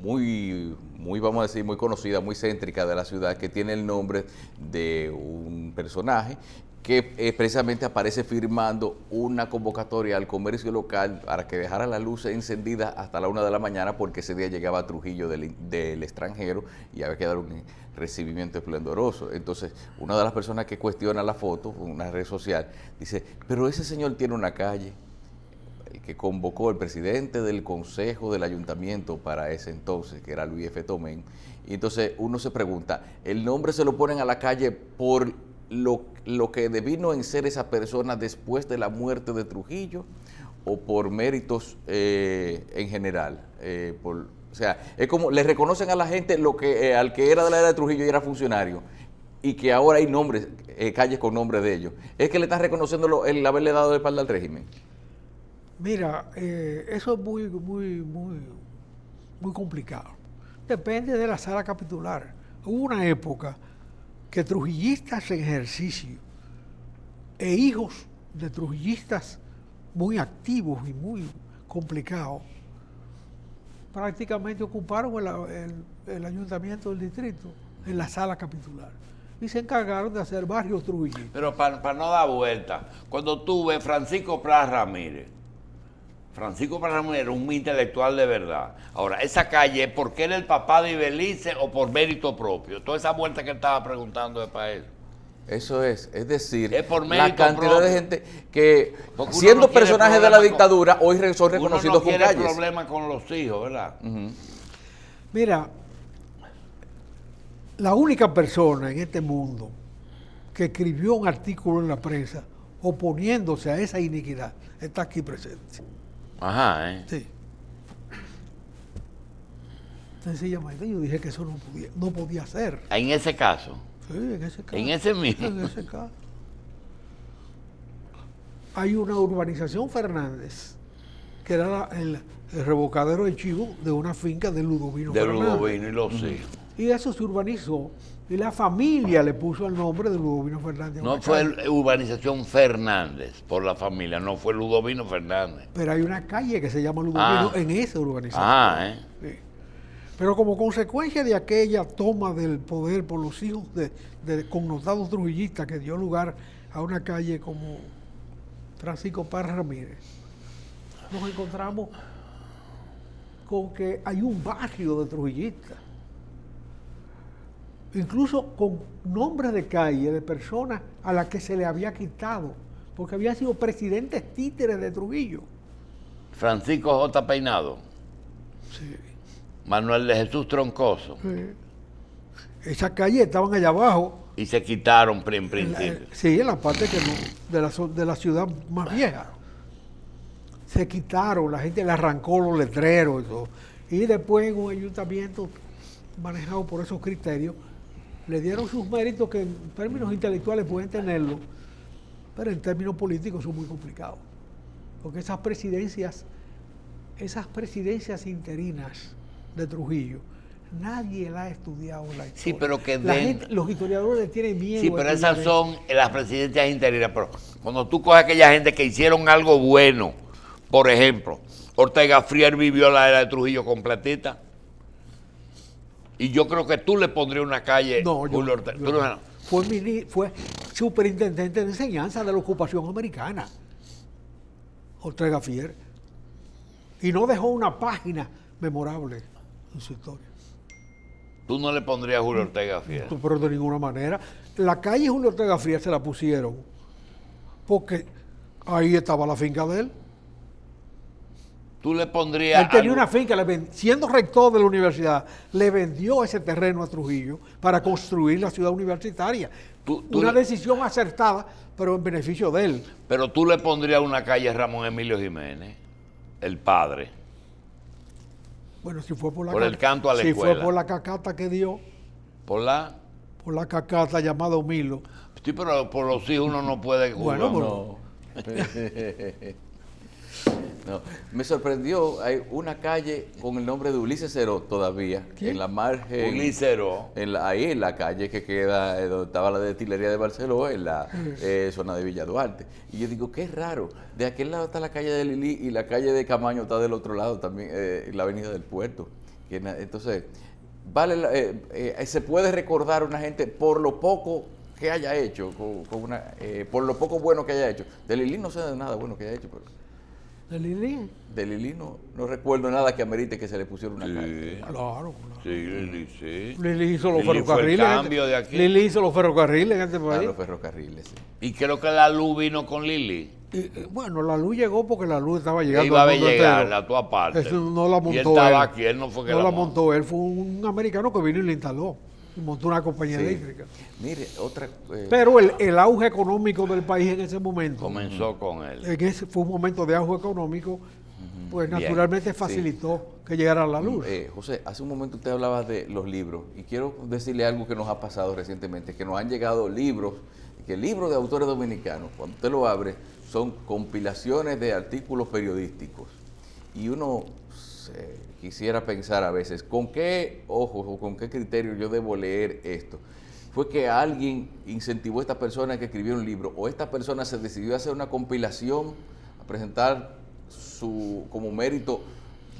muy, vamos a decir, muy conocida, muy céntrica de la ciudad, que tiene el nombre de un personaje que precisamente aparece firmando una convocatoria al comercio local para que dejara la luz encendida hasta la 1 de la mañana, porque ese día llegaba Trujillo del extranjero y había que dar un recibimiento esplendoroso. Entonces, una de las personas que cuestiona la foto, una red social, dice, pero ese señor tiene una calle, el que convocó el presidente del consejo del ayuntamiento para ese entonces, que era Luis F. Tomén. Y entonces uno se pregunta, ¿el nombre se lo ponen a la calle por lo que devino en ser esa persona después de la muerte de Trujillo, o por méritos en general? O sea, es como le reconocen a la gente lo que al que era de la era de Trujillo y era funcionario, y que ahora hay nombres, calles con nombre de ellos. ¿Es que le están reconociendo el haberle dado de espalda al régimen? Mira, eso es muy complicado. Depende de la sala capitular. Hubo una época que trujillistas en ejercicio e hijos de trujillistas muy activos y muy complicados prácticamente ocuparon el ayuntamiento del distrito en la sala capitular y se encargaron de hacer varios trujillistas. Pero para no dar vuelta, cuando tú ves Francisco Pras Ramírez era un intelectual de verdad. Ahora, esa calle, ¿por qué era el papá de Ibelice o por mérito propio? Toda esa vuelta que él estaba preguntando es para eso. Eso es decir, Es por la mérito cantidad propio. de gente que, Porque uno siendo no quiere personajes de la problema dictadura, hoy son reconocidos Uno no con quiere calles. problema con los hijos, ¿verdad? Mira, la única persona en este mundo que escribió un artículo en la prensa oponiéndose a esa iniquidad está aquí presente. Ajá, ¿eh? Sí. Sencillamente yo dije que eso no podía ser. En ese caso. Sí, en ese caso. En ese mismo. En ese caso. Hay una urbanización Fernández, que era el revocadero de chivo de una finca de Ludovino De Fernández. Ludovino y los hijos. Y eso se urbanizó y la familia le puso el nombre de Ludovino Fernández. a No una fue calle. urbanización Fernández por la familia, no fue Ludovino Fernández. Pero hay una calle que se llama Ludovino Ah. en esa urbanización. Ajá, ¿eh? Sí. Pero como consecuencia de aquella toma del poder por los hijos de connotados trujillistas que dio lugar a una calle como Francisco Paz Ramírez, nos encontramos con que hay un barrio de trujillistas, incluso con nombres de calle de personas a las que se le había quitado, porque habían sido presidentes títeres de Trujillo. Francisco J. Peinado, Sí. Manuel de Jesús Troncoso, Sí. Esas calles estaban allá abajo, y se quitaron en en la, principio. sí, en la parte que no, de la ciudad más vieja. Se quitaron, la gente le arrancó los letreros y todo. Y después en un ayuntamiento manejado por esos criterios, le dieron sus méritos que en términos intelectuales pueden tenerlo, pero en términos políticos son muy complicados. Porque esas presidencias interinas de Trujillo, nadie la ha estudiado en la historia. Sí, pero que La den- gente- los historiadores le tienen miedo. Sí, a pero estudiar esas eso. son las presidencias interinas. Pero cuando tú coges a aquella gente que hicieron algo bueno, por ejemplo, Ortega Frier vivió la era de Trujillo completita. Y yo creo que tú le pondrías una calle No, Julio Ortega. Tú no- fue superintendente de enseñanza de la ocupación americana, Ortega Fier, y no dejó una página memorable en su historia. Tú no le pondrías a Julio Ortega Frier. Pero de ninguna manera. La calle Julio Ortega Fier se la pusieron porque ahí estaba la finca de él. tú le pondrías... Él tenía algo- una finca, siendo rector de la universidad, le vendió ese terreno a Trujillo para construir la ciudad universitaria. Tú Una le- decisión acertada, pero en beneficio de él. Pero tú le pondrías una calle a Ramón Emilio Jiménez, el padre, Bueno, si fue por la Por el canto a la si escuela. fue por la cacata que dio, por la... por la cacata llamada Milo. Sí, pero por los hijos uno no puede jugar. Bueno, No. No, me sorprendió, hay una calle con el nombre de Ulises Ceró todavía, ¿Quién? en la margen, Ulicero. ahí en la calle que queda, donde estaba la destilería de Barceló, en la zona de Villa Duarte. Y yo digo, qué raro, de aquel lado está la calle de Lili y la calle de Camaño está del otro lado también, la avenida del Puerto. Entonces, se puede recordar una gente por lo poco que haya hecho, por lo poco bueno que haya hecho. De Lili no sé de nada bueno que haya hecho, pero... ¿De Lili? De Lili no recuerdo nada que amerite que se le pusiera una calle. Claro, claro. Sí, Lili, sí. Lili hizo los Lili fue el ferrocarriles. cambio de aquí. Lili hizo los ferrocarriles en este A país. los ferrocarriles, sí. Y creo que la luz vino con Lili. Bueno, la luz llegó porque la luz estaba llegando. Iba a al mundo llegar entero. a toda parte. Eso no la montó Y él estaba él. aquí, él no fue que No la la montó. montó él, fue un americano que vino y la instaló. Y montó una compañía Sí. eléctrica. Mire, otra... Pero el auge económico del país en ese momento, Comenzó con él. fue un momento de auge económico, pues Bien. naturalmente facilitó que llegara la luz. José, hace un momento usted hablaba de los libros y quiero decirle algo que nos ha pasado recientemente, que nos han llegado libros, que libros de autores dominicanos, cuando usted lo abre, son compilaciones de artículos periodísticos. Y uno quisiera pensar a veces, ¿con qué ojos o con qué criterio yo debo leer esto? ¿Fue que alguien incentivó a esta persona que escribió un libro o esta persona se decidió a hacer una compilación, a presentar como mérito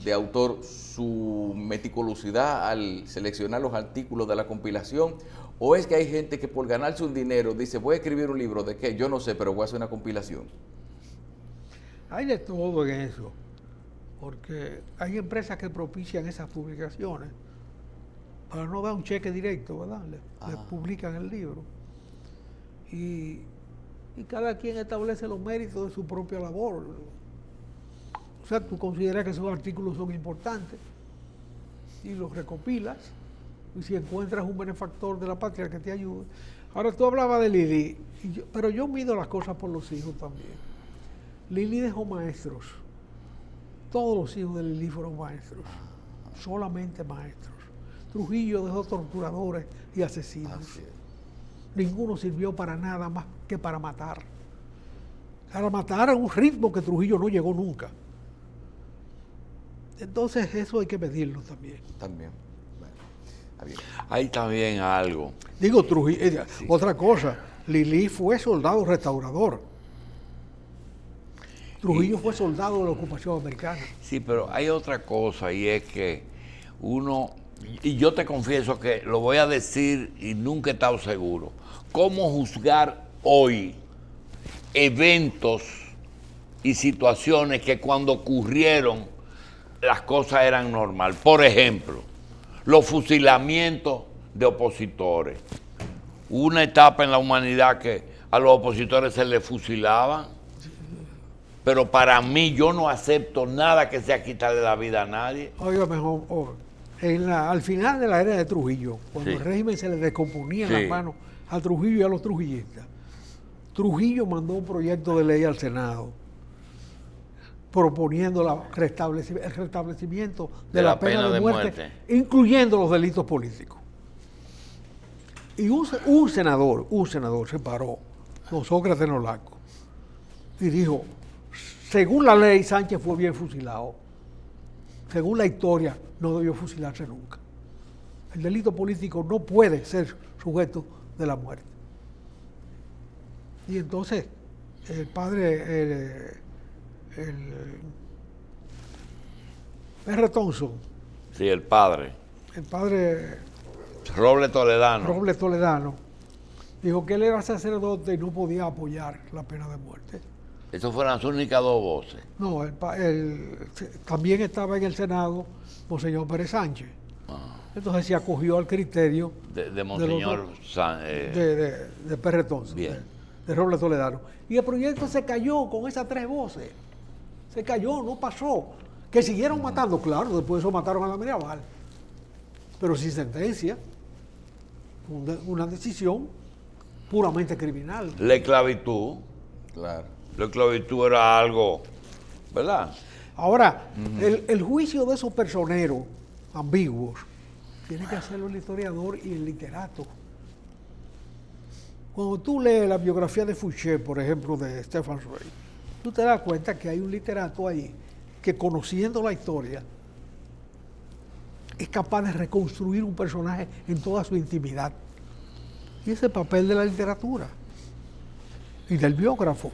de autor su meticulosidad al seleccionar los artículos de la compilación? ¿O es que hay gente que por ganarse un dinero dice, voy a escribir un libro de qué? Yo no sé, pero voy a hacer una compilación? Hay de todo en eso, porque hay empresas que propician esas publicaciones para no dar un cheque directo, ¿verdad? Le publican el libro. Y cada quien establece los méritos de su propia labor. O sea, tú consideras que esos artículos son importantes y los recopilas, y si encuentras un benefactor de la patria que te ayude. Ahora, tú hablabas de Lili, pero yo mido las cosas por los hijos también. Lili dejó maestros. Todos los hijos de Lili fueron maestros. Solamente maestros. Trujillo dejó torturadores y asesinos. Así es. Ninguno sirvió para nada más que para matar. Para matar a un ritmo que Trujillo no llegó nunca. Entonces eso hay que medirlo también. También. Bueno, está bien. Hay también algo. Digo, Trujillo, otra cosa, Lili fue soldado restaurador. Trujillo fue soldado de la ocupación americana. Sí, pero hay otra cosa y es que uno, y yo te confieso que lo voy a decir y nunca he estado seguro, ¿cómo juzgar hoy eventos y situaciones que cuando ocurrieron las cosas eran normal? Por ejemplo, los fusilamientos de opositores. Hubo una etapa en la humanidad que a los opositores se les fusilaban. Pero para mí, yo no acepto nada que sea quitarle la vida a nadie. Oiga, mejor, al final de la era de Trujillo, cuando Sí. el régimen se le descomponía en Sí. las manos a Trujillo y a los trujillistas, Trujillo mandó un proyecto de ley al Senado proponiendo el restablecimiento de la pena de muerte, incluyendo los delitos políticos. Y un senador se paró, don Sócrates Nolasco, y dijo, según la ley, Sánchez fue bien fusilado. Según la historia, no debió fusilarse nunca. El delito político no puede ser sujeto de la muerte. Y entonces, el padre, R. Thompson, Sí, el padre. Roble Toledano. Robles Toledano, dijo que él era sacerdote y no podía apoyar la pena de muerte. Esas fueron las únicas dos voces. No, también estaba en el Senado Monseñor Pérez Sánchez. Entonces se acogió al criterio De Monseñor de Pérez Thompson, Bien. de Robles Toledano. Y el proyecto se cayó con esas tres voces. Se cayó, no pasó. Que siguieron matando, claro, después de eso mataron a la Mirabal, pero sin sentencia, una decisión puramente criminal. La esclavitud. Claro. La esclavitud era algo, ¿verdad? Ahora, el juicio de esos personeros ambiguos tiene que hacerlo el historiador y el literato. Cuando tú lees la biografía de Fouché, por ejemplo, de Stefan Zweig, tú te das cuenta que hay un literato ahí que, conociendo la historia, es capaz de reconstruir un personaje en toda su intimidad. Y ese es el papel de la literatura y del biógrafo.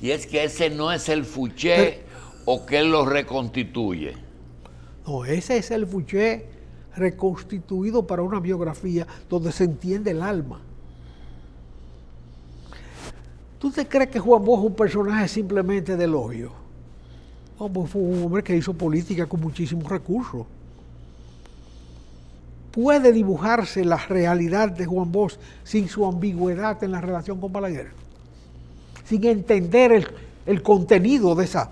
Y es que ese no es el Fouché o que él lo reconstituye. No, ese es el Fouché reconstituido para una biografía donde se entiende el alma. ¿Tú te crees que Juan Bosch es un personaje simplemente de elogio? Juan Bosch fue un hombre que hizo política con muchísimos recursos. ¿Puede dibujarse la realidad de Juan Bosch sin su ambigüedad en la relación con Balaguer? Sin entender el contenido de esa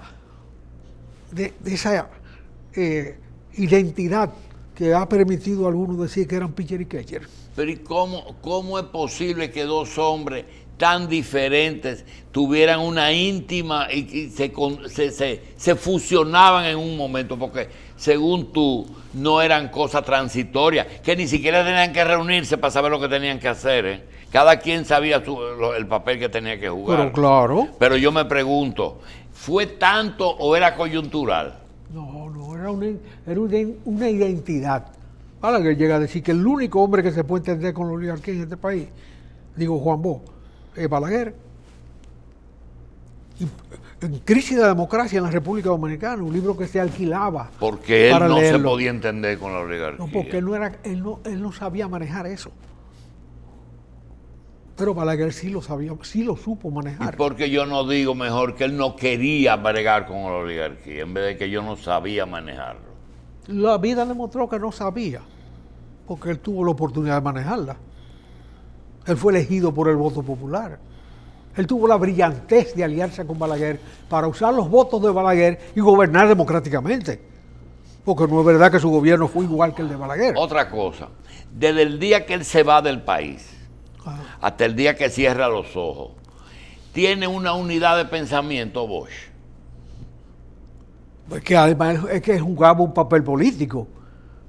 identidad que ha permitido a algunos decir que eran pitcher y catcher. Pero ¿y cómo es posible que dos hombres tan diferentes tuvieran una íntima y se fusionaban en un momento? Porque según tú, no eran cosas transitorias, que ni siquiera tenían que reunirse para saber lo que tenían que hacer, ¿eh? Cada quien sabía el papel que tenía que jugar. Pero claro. Pero yo me pregunto, ¿fue tanto o era coyuntural? No, era una identidad. Ahora que llega a decir que el único hombre que se puede entender con la oligarquía en este país, digo Juan Bosch, es Balaguer. Y en Crisis de la Democracia en la República Dominicana, un libro que se alquilaba. Porque él para no leerlo. se podía entender con la oligarquía. No, porque él no sabía manejar eso. Pero Balaguer sí lo sabía, sí lo supo manejar. ¿Y porque yo no digo mejor que él no quería bregar con la oligarquía, en vez de que yo no sabía manejarlo? La vida demostró que no sabía, porque él tuvo la oportunidad de manejarla. Él fue elegido por el voto popular. Él tuvo la brillantez de aliarse con Balaguer para usar los votos de Balaguer y gobernar democráticamente. Porque no es verdad que su gobierno fue igual que el de Balaguer. Otra cosa, desde el día que él se va del país hasta el día que cierra los ojos, tiene una unidad de pensamiento Bosch. Es que además es que jugaba un papel político.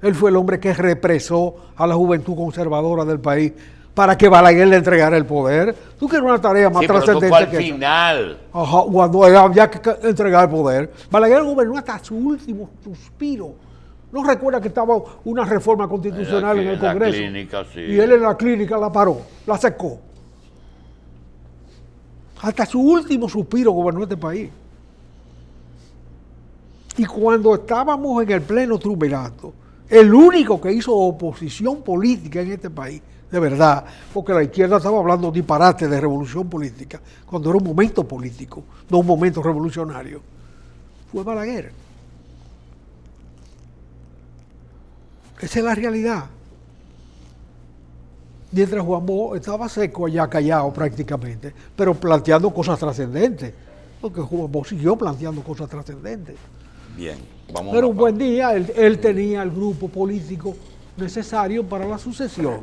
Él fue el hombre que represó a la juventud conservadora del país para que Balaguer le entregara el poder. ¿Tú quieres una tarea más trascendente fue al que final. Ajá, cuando había que entregar el poder. Balaguer gobernó hasta su último suspiro. ¿No recuerda que estaba una reforma constitucional en el Congreso? Clínica, sí. Y él en la clínica la paró, la secó. Hasta su último suspiro gobernó este país. Y cuando estábamos en el pleno triunvirato, el único que hizo oposición política en este país, de verdad, porque la izquierda estaba hablando disparate de revolución política, cuando era un momento político, no un momento revolucionario, fue Balaguer. Esa es la realidad. Mientras Juan Bosch estaba seco allá, callado prácticamente, pero planteando cosas trascendentes, porque Juan Bosch siguió planteando cosas trascendentes. Bien, vamos. Pero un buen día él tenía el grupo político necesario para la sucesión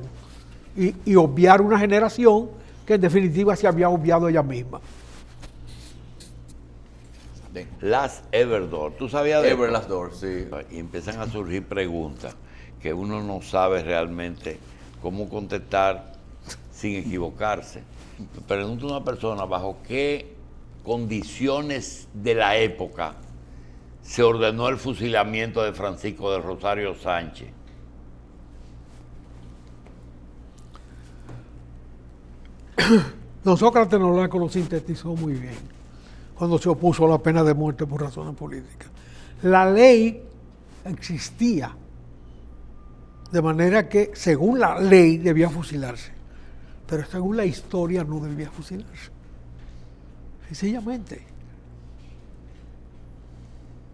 y obviar una generación que en definitiva se había obviado ella misma. Las Everdor, ¿tú sabías de Ever Last Door, sí. Y empiezan a surgir preguntas que uno no sabe realmente cómo contestar sin equivocarse. Pregunta a una persona bajo qué condiciones de la época se ordenó el fusilamiento de Francisco de Rosario Sánchez. Don Sócrates Nolasco lo sintetizó muy bien cuando se opuso a la pena de muerte por razones políticas. La ley existía, de manera que según la ley debía fusilarse, pero según la historia no debía fusilarse. Sencillamente.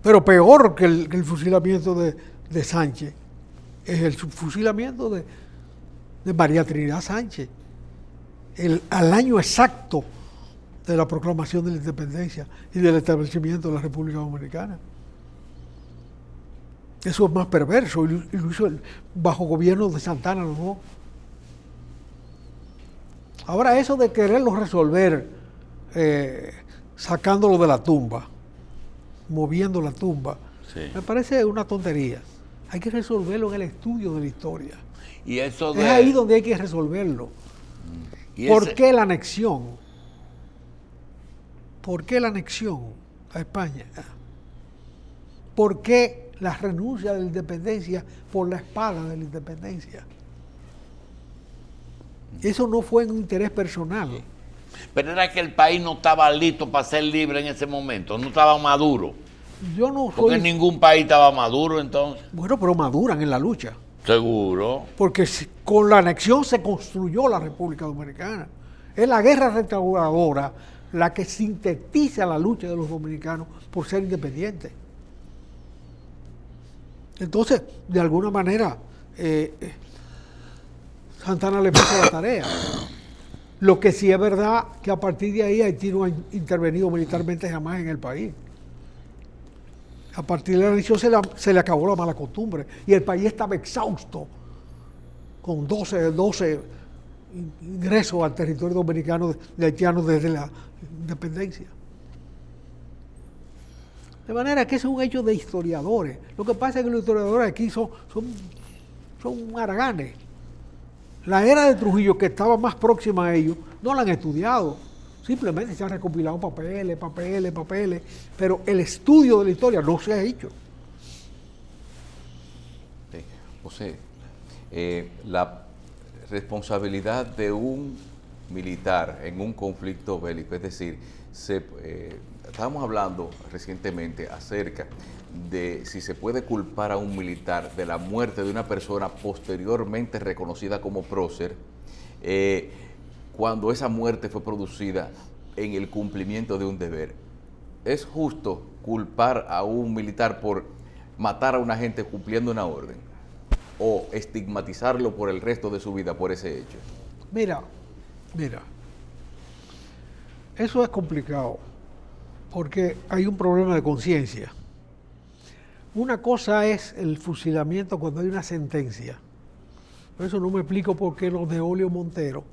Pero peor que el fusilamiento de Sánchez es el fusilamiento de María Trinidad Sánchez. Al año exacto de la proclamación de la independencia y del establecimiento de la República Dominicana. Eso es más perverso, y lo hizo bajo gobierno de Santana, ¿no? Ahora, eso de quererlo resolver sacándolo de la tumba, moviendo la tumba, Sí. me parece una tontería. Hay que resolverlo en el estudio de la historia. Y eso Es ahí donde hay que resolverlo. y ¿Por ese- qué la anexión? ¿Por qué la anexión a España? ¿Por qué la renuncia de la independencia por la espada de la independencia? Eso no fue en un interés personal. Pero era que el país no estaba listo para ser libre en ese momento, no estaba maduro. Yo no Porque soy... ningún país estaba maduro entonces. Bueno, pero maduran en la lucha. Seguro. Porque con la anexión se construyó la República Dominicana. Es la guerra restauradora la que sintetiza la lucha de los dominicanos por ser independientes. Entonces, de alguna manera, Santana le puso la tarea. Lo que sí es verdad que a partir de ahí Haití no ha intervenido militarmente jamás en el país. A partir de la anexión se le acabó la mala costumbre y el país estaba exhausto con 12 ingresos al territorio dominicano de haitianos desde la independencia. De manera que es un hecho de historiadores. Lo que pasa es que los historiadores aquí son haraganes. La era de Trujillo, que estaba más próxima a ellos, no la han estudiado. Simplemente se han recopilado papeles, pero el estudio de la historia no se ha hecho. Sí. José, la responsabilidad de un militar en un conflicto bélico, es decir, estábamos hablando recientemente acerca de si se puede culpar a un militar de la muerte de una persona posteriormente reconocida como prócer, cuando esa muerte fue producida en el cumplimiento de un deber. ¿Es justo culpar a un militar por matar a una gente cumpliendo una orden o estigmatizarlo por el resto de su vida por ese hecho? Mira, eso es complicado porque hay un problema de conciencia. Una cosa es el fusilamiento cuando hay una sentencia. Por eso no me explico por qué los de Olio Montero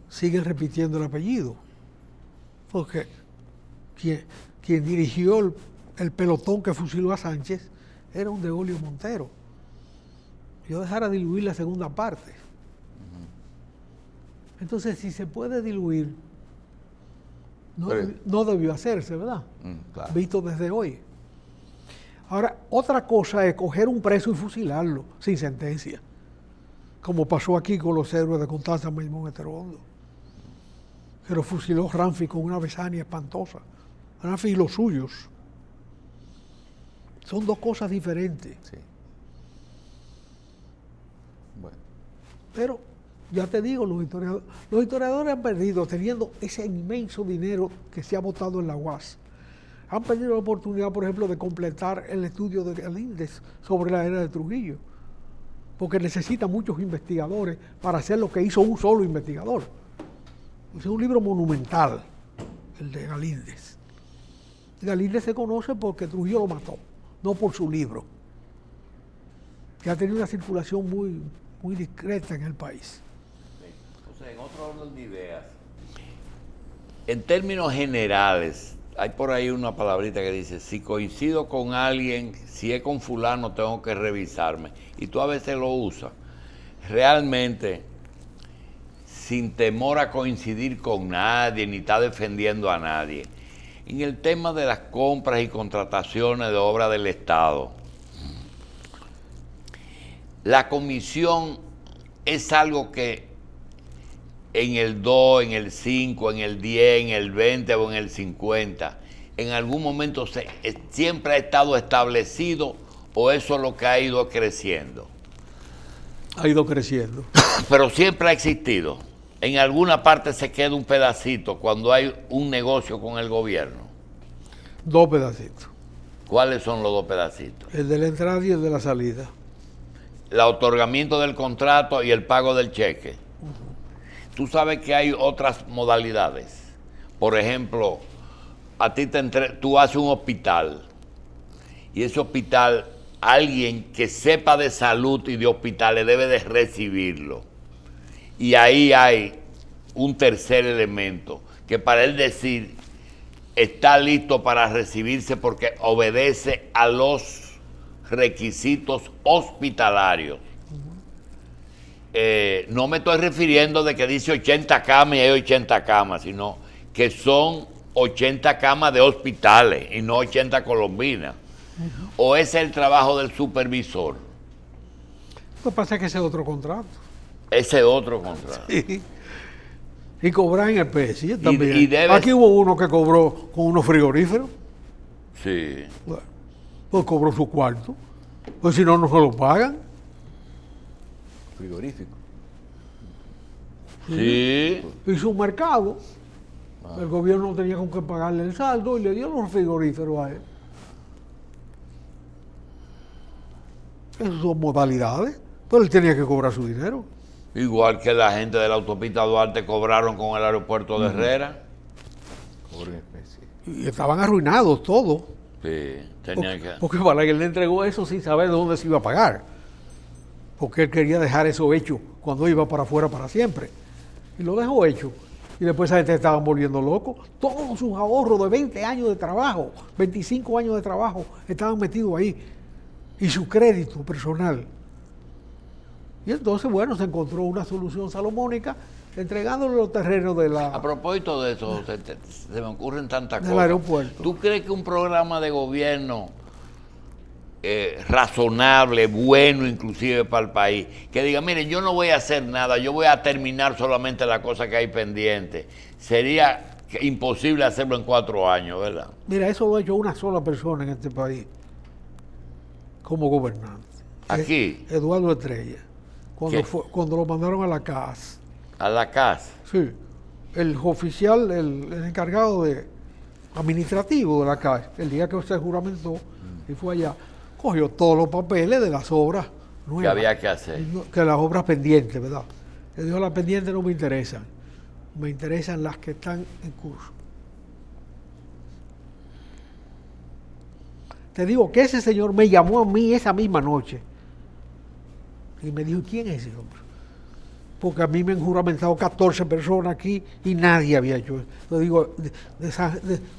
siguen repitiendo el apellido. Porque quien dirigió el pelotón que fusiló a Sánchez era un de Olio Montero. Yo dejara diluir la segunda parte. Entonces, si se puede diluir, no debió hacerse, ¿verdad? Claro. Visto desde hoy. Ahora, otra cosa es coger un preso y fusilarlo sin sentencia, como pasó aquí con los héroes de Constanza Maimón Heterodondo. Que lo fusiló Ramfi con una besania espantosa. Ramfi y los suyos. Son dos cosas diferentes. Sí. Bueno. Pero, ya te digo, los historiadores han perdido, teniendo ese inmenso dinero que se ha botado en la UAS. Han perdido la oportunidad, por ejemplo, de completar el estudio de Galíndez sobre la era de Trujillo, porque necesita muchos investigadores para hacer lo que hizo un solo investigador. Es un libro monumental, el de Galíndez. Galíndez se conoce porque Trujillo lo mató, no por su libro, que ha tenido una circulación muy discreta en el país. O sea, en otro orden de ideas, en términos generales, hay por ahí una palabrita que dice, si coincido con alguien, si es con fulano, tengo que revisarme. Y tú a veces lo usas. Realmente, sin temor a coincidir con nadie, ni estar defendiendo a nadie. En el tema de las compras y contrataciones de obra del Estado, la comisión es algo que en el 2, en el 5, en el 10, en el 20 o en el 50, en algún momento siempre ha estado establecido o eso es lo que ha ido creciendo. Ha ido creciendo. Pero siempre ha existido. En alguna parte se queda un pedacito cuando hay un negocio con el gobierno. Dos pedacitos. ¿Cuáles son los dos pedacitos? El de la entrada y el de la salida. El otorgamiento del contrato y el pago del cheque. Tú sabes que hay otras modalidades. Por ejemplo, a ti tú haces un hospital y ese hospital, alguien que sepa de salud y de hospitales debe de recibirlo. Y ahí hay un tercer elemento, que para él decir está listo para recibirse porque obedece a los requisitos hospitalarios. No me estoy refiriendo de que dice 80 camas y hay 80 camas, sino que son 80 camas de hospitales y no 80 colombinas. ¿O ese es el trabajo del supervisor? Lo que pasa es que ese es otro contrato. Ese otro contrato. Sí. Y cobrar en especie también. Y Aquí hubo uno que cobró con unos frigoríferos. Sí. Bueno, pues cobró su cuarto. Pues si no, no se lo pagan. Frigorífico. Sí. Hizo un mercado. El gobierno tenía con qué pagarle el saldo y le dio los frigoríferos a él. Esas son modalidades. Pero él tenía que cobrar su dinero. Igual que la gente de la autopista Duarte cobraron con el aeropuerto de Herrera. Cobro en especie. Y estaban arruinados todos. Sí, tenía que... Porque Balaguer le entregó eso sin saber de dónde se iba a pagar. Porque él quería dejar eso hecho cuando iba para afuera para siempre. Y lo dejó hecho. Y después esa gente estaban volviendo locos. Todos sus ahorros de 20 años de trabajo, 25 años de trabajo, estaban metidos ahí. Y su crédito personal. Y entonces, bueno, se encontró una solución salomónica entregándole los terrenos de la... A propósito de eso, se me ocurren tantas del cosas. aeropuerto. ¿Tú crees que un programa de gobierno razonable, bueno inclusive para el país, que diga, miren, yo no voy a hacer nada, yo voy a terminar solamente la cosa que hay pendiente, sería imposible hacerlo en 4 años, ¿verdad? Mira, eso lo ha hecho una sola persona en este país como gobernante. Aquí, Eduardo Estrella. ¿Qué? Cuando lo mandaron a la casa. a la casa. Sí. El oficial, el encargado administrativo de la casa, el día que se juramentó y fue allá, cogió todos los papeles de las obras nuevas. Que había que hacer. Que las obras pendientes, ¿verdad? Él dijo, las pendientes no me interesan. Me interesan las que están en curso. Te digo que ese señor me llamó a mí esa misma noche y me dijo, ¿quién es ese hombre? Porque a mí me han juramentado 14 personas aquí y nadie había hecho eso. Le digo,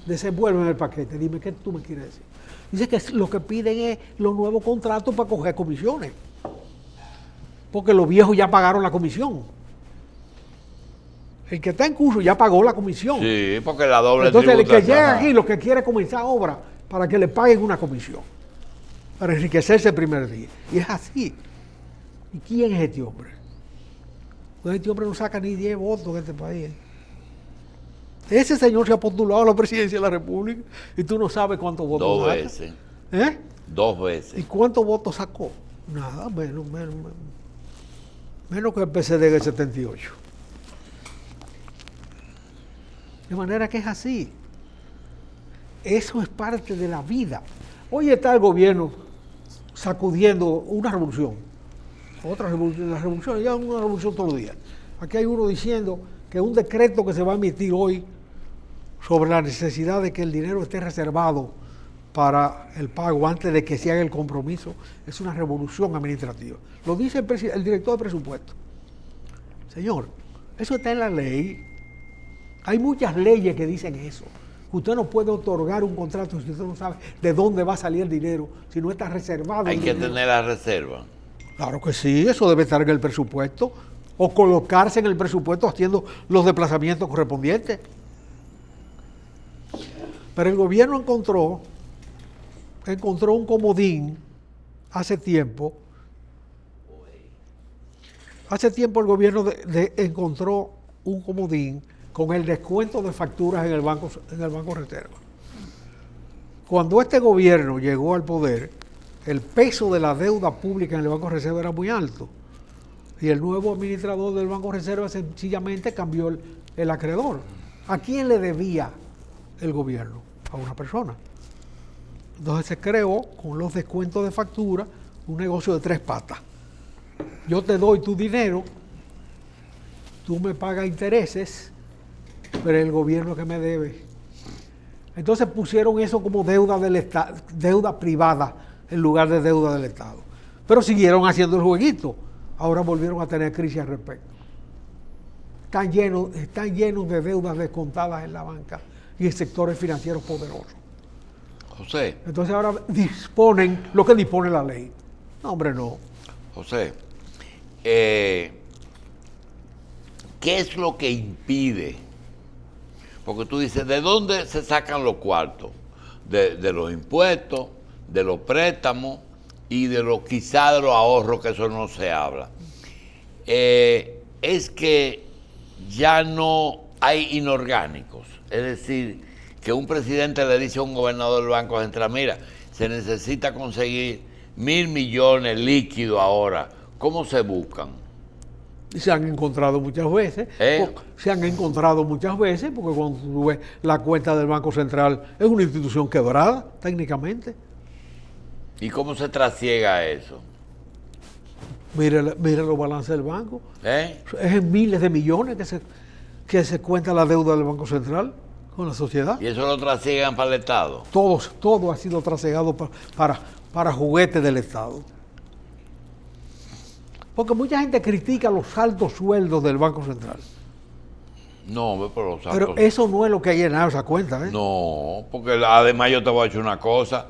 desenvuelve el paquete, dime qué tú me quieres decir. Dice que lo que piden es los nuevos contratos para coger comisiones. Porque los viejos ya pagaron la comisión. El que está en curso ya pagó la comisión. Sí, porque la doble Entonces el que tributación. llega aquí lo que quiere es comenzar obra para que le paguen una comisión. Para enriquecerse el primer día. Y es así. ¿Y quién es este hombre? Pues este hombre no saca ni 10 votos en este país. Ese señor se ha postulado a la presidencia de la República y tú no sabes cuántos votos 2 saca. veces. ¿Eh? 2 veces. ¿Y cuántos votos sacó? Nada, menos que el PCD del 78. De manera que es así. Eso es parte de la vida. Hoy está el gobierno sacudiendo una revolución. Otra revolución, la revolución, ya una revolución todos los días. Aquí hay uno diciendo que un decreto que se va a emitir hoy sobre la necesidad de que el dinero esté reservado para el pago antes de que se haga el compromiso es una revolución administrativa. Lo dice el director de presupuesto. Señor, eso está en la ley. Hay muchas leyes que dicen eso. Usted no puede otorgar un contrato si usted no sabe de dónde va a salir el dinero, si no está reservado. Hay que tener la reserva. Claro que sí, eso debe estar en el presupuesto o colocarse en el presupuesto haciendo los desplazamientos correspondientes. Pero el gobierno encontró un comodín hace tiempo. Hace tiempo el gobierno encontró un comodín con el descuento de facturas en el Banco Reserva. Cuando este gobierno llegó al poder, el peso de la deuda pública en el Banco Reserva era muy alto. Y el nuevo administrador del Banco Reserva sencillamente cambió el acreedor. ¿A quién le debía el gobierno? A una persona. Entonces se creó, con los descuentos de factura, un negocio de 3 patas. Yo te doy tu dinero, tú me pagas intereses pero el gobierno que me debe. Entonces pusieron eso como deuda del Estado, deuda privada en lugar de deuda del Estado. Pero siguieron haciendo el jueguito. Ahora volvieron a tener crisis al respecto. Están llenos de deudas descontadas en la banca y en sectores financieros poderosos. José. Entonces ahora disponen lo que dispone la ley. No, hombre, no. José, ¿qué es lo que impide? Porque tú dices, ¿de dónde se sacan los cuartos? De los impuestos, de los préstamos y de quizá de los ahorros, que eso no se habla. Es que ya no hay inorgánicos. Es decir, que un presidente le dice a un gobernador del Banco Central, mira, se necesita conseguir 1.000 millones líquidos ahora. ¿Cómo se buscan? Se han encontrado muchas veces. Se han encontrado muchas veces, porque cuando tú ves la cuenta del Banco Central, es una institución quebrada, técnicamente. ¿Y cómo se trasiega eso? Mire los balances del banco. Es en miles de millones que se cuenta la deuda del Banco Central con la sociedad. ¿Y eso lo trasiegan para el Estado? Todo ha sido trasegado para juguetes del Estado. Porque mucha gente critica los altos sueldos del Banco Central. No, pero los altos... Pero eso no es lo que ha llenado esa cuenta, ¿eh? No, porque además yo te voy a decir una cosa.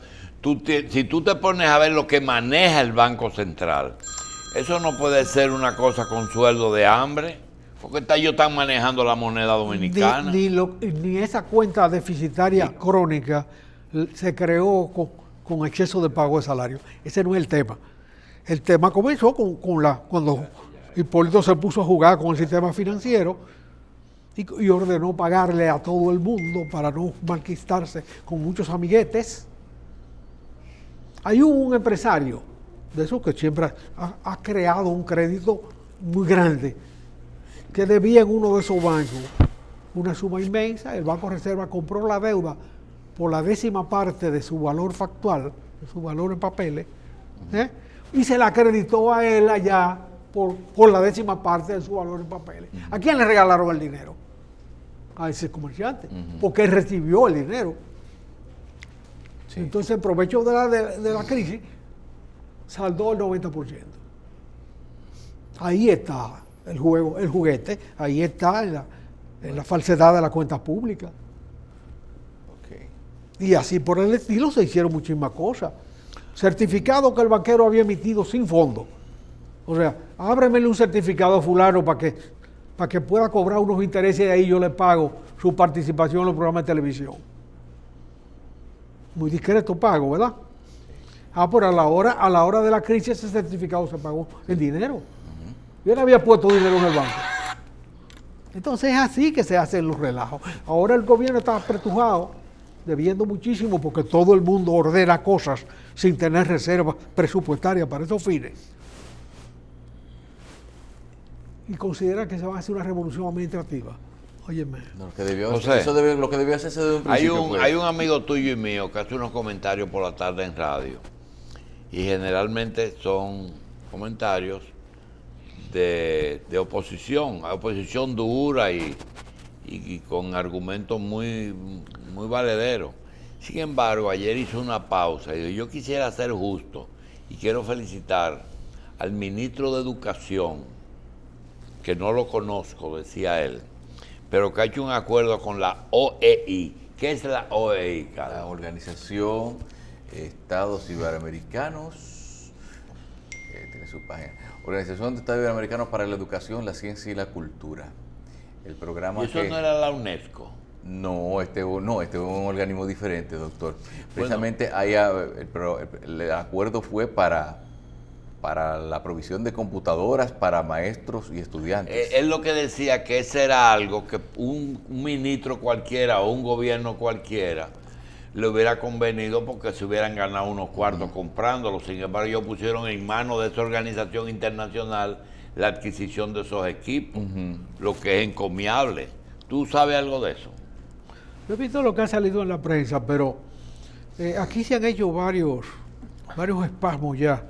Si tú te pones a ver lo que maneja el Banco Central, eso no puede ser una cosa con sueldo de hambre, porque ellos están manejando la moneda dominicana. Ni esa cuenta deficitaria crónica se creó con exceso de pago de salario. Ese no es el tema. El tema comenzó cuando Hipólito se puso a jugar con el sistema financiero y ordenó pagarle a todo el mundo para no malquistarse con muchos amiguetes. Hay un empresario de esos que siempre ha creado un crédito muy grande, que debía en uno de esos bancos una suma inmensa. El Banco Reserva compró la deuda por la 10ª parte de su valor factual, de su valor en papeles, y se la acreditó a él allá por la 10ª parte de su valor en papeles. ¿A quién le regalaron el dinero? A ese comerciante, porque él recibió el dinero. Sí. Entonces el provecho de la crisis saldó el 90%. Ahí está el juguete, ahí está en la falsedad de las cuentas públicas. Okay. Y así por el estilo se hicieron muchísimas cosas. Certificado que el banquero había emitido sin fondo. O sea, ábremele un certificado a fulano para que pueda cobrar unos intereses y ahí yo le pago su participación en los programas de televisión. Muy discreto pago, ¿verdad? Pero a la hora de la crisis ese certificado se pagó en dinero. Yo no había puesto dinero en el banco. Entonces es así que se hacen los relajos. Ahora el gobierno está apretujado, debiendo muchísimo, porque todo el mundo ordena cosas sin tener reservas presupuestarias para esos fines. Y considera que se va a hacer una revolución administrativa. Óyeme. Lo que debió hacerse desde un principio. Hay un amigo tuyo y mío que hace unos comentarios por la tarde en radio. Y generalmente son comentarios de oposición dura y con argumentos muy valederos. Sin embargo, ayer hizo una pausa y yo quisiera ser justo y quiero felicitar al ministro de Educación, que no lo conozco, decía él, pero que ha hecho un acuerdo con la OEI. ¿Qué es la OEI, Carlos? La Organización Estados Iberoamericanos, tiene su página. Organización de Estados Iberoamericanos para la Educación, la Ciencia y la Cultura. El programa. ¿Y eso no era la UNESCO? No, este es un organismo diferente, doctor. Precisamente el acuerdo fue para la provisión de computadoras para maestros y estudiantes. Es lo que decía, que ese era algo que un ministro cualquiera o un gobierno cualquiera le hubiera convenido porque se hubieran ganado unos cuartos comprándolo. Sin embargo, ellos pusieron en manos de esa organización internacional la adquisición de esos equipos, lo que es encomiable. ¿Tú sabes algo de eso? Yo he visto lo que ha salido en la prensa, pero aquí se han hecho varios espasmos ya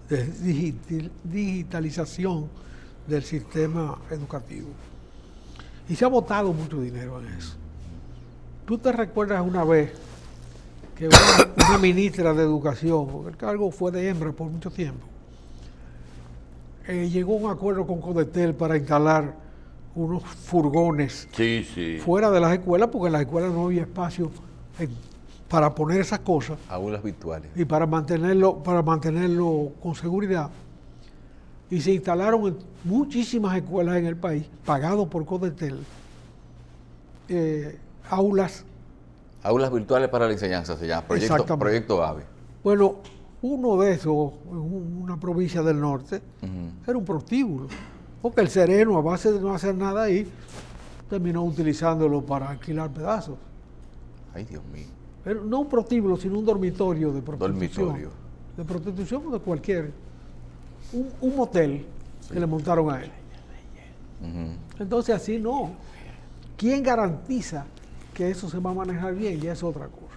de digitalización del sistema educativo. Y se ha botado mucho dinero en eso. ¿Tú te recuerdas una vez que una ministra de Educación, porque el cargo fue de hembra por mucho tiempo, llegó a un acuerdo con Codetel para instalar unos furgones fuera de las escuelas, porque en las escuelas no había espacio para poner esas cosas. Aulas virtuales. Y para mantenerlo con seguridad. Y se instalaron en muchísimas escuelas en el país, pagados por Codetel, aulas. Aulas virtuales para la enseñanza, se llama Proyecto AVE. Bueno, uno de esos, en una provincia del norte, era un prostíbulo, porque el sereno, a base de no hacer nada ahí, terminó utilizándolo para alquilar pedazos. Ay, Dios mío. Pero no un prostíbulo, sino un dormitorio de prostitución. Dormitorio. De prostitución o de cualquier. Un motel que le montaron a él. Entonces así no. ¿Quién garantiza que eso se va a manejar bien? Ya es otra cosa.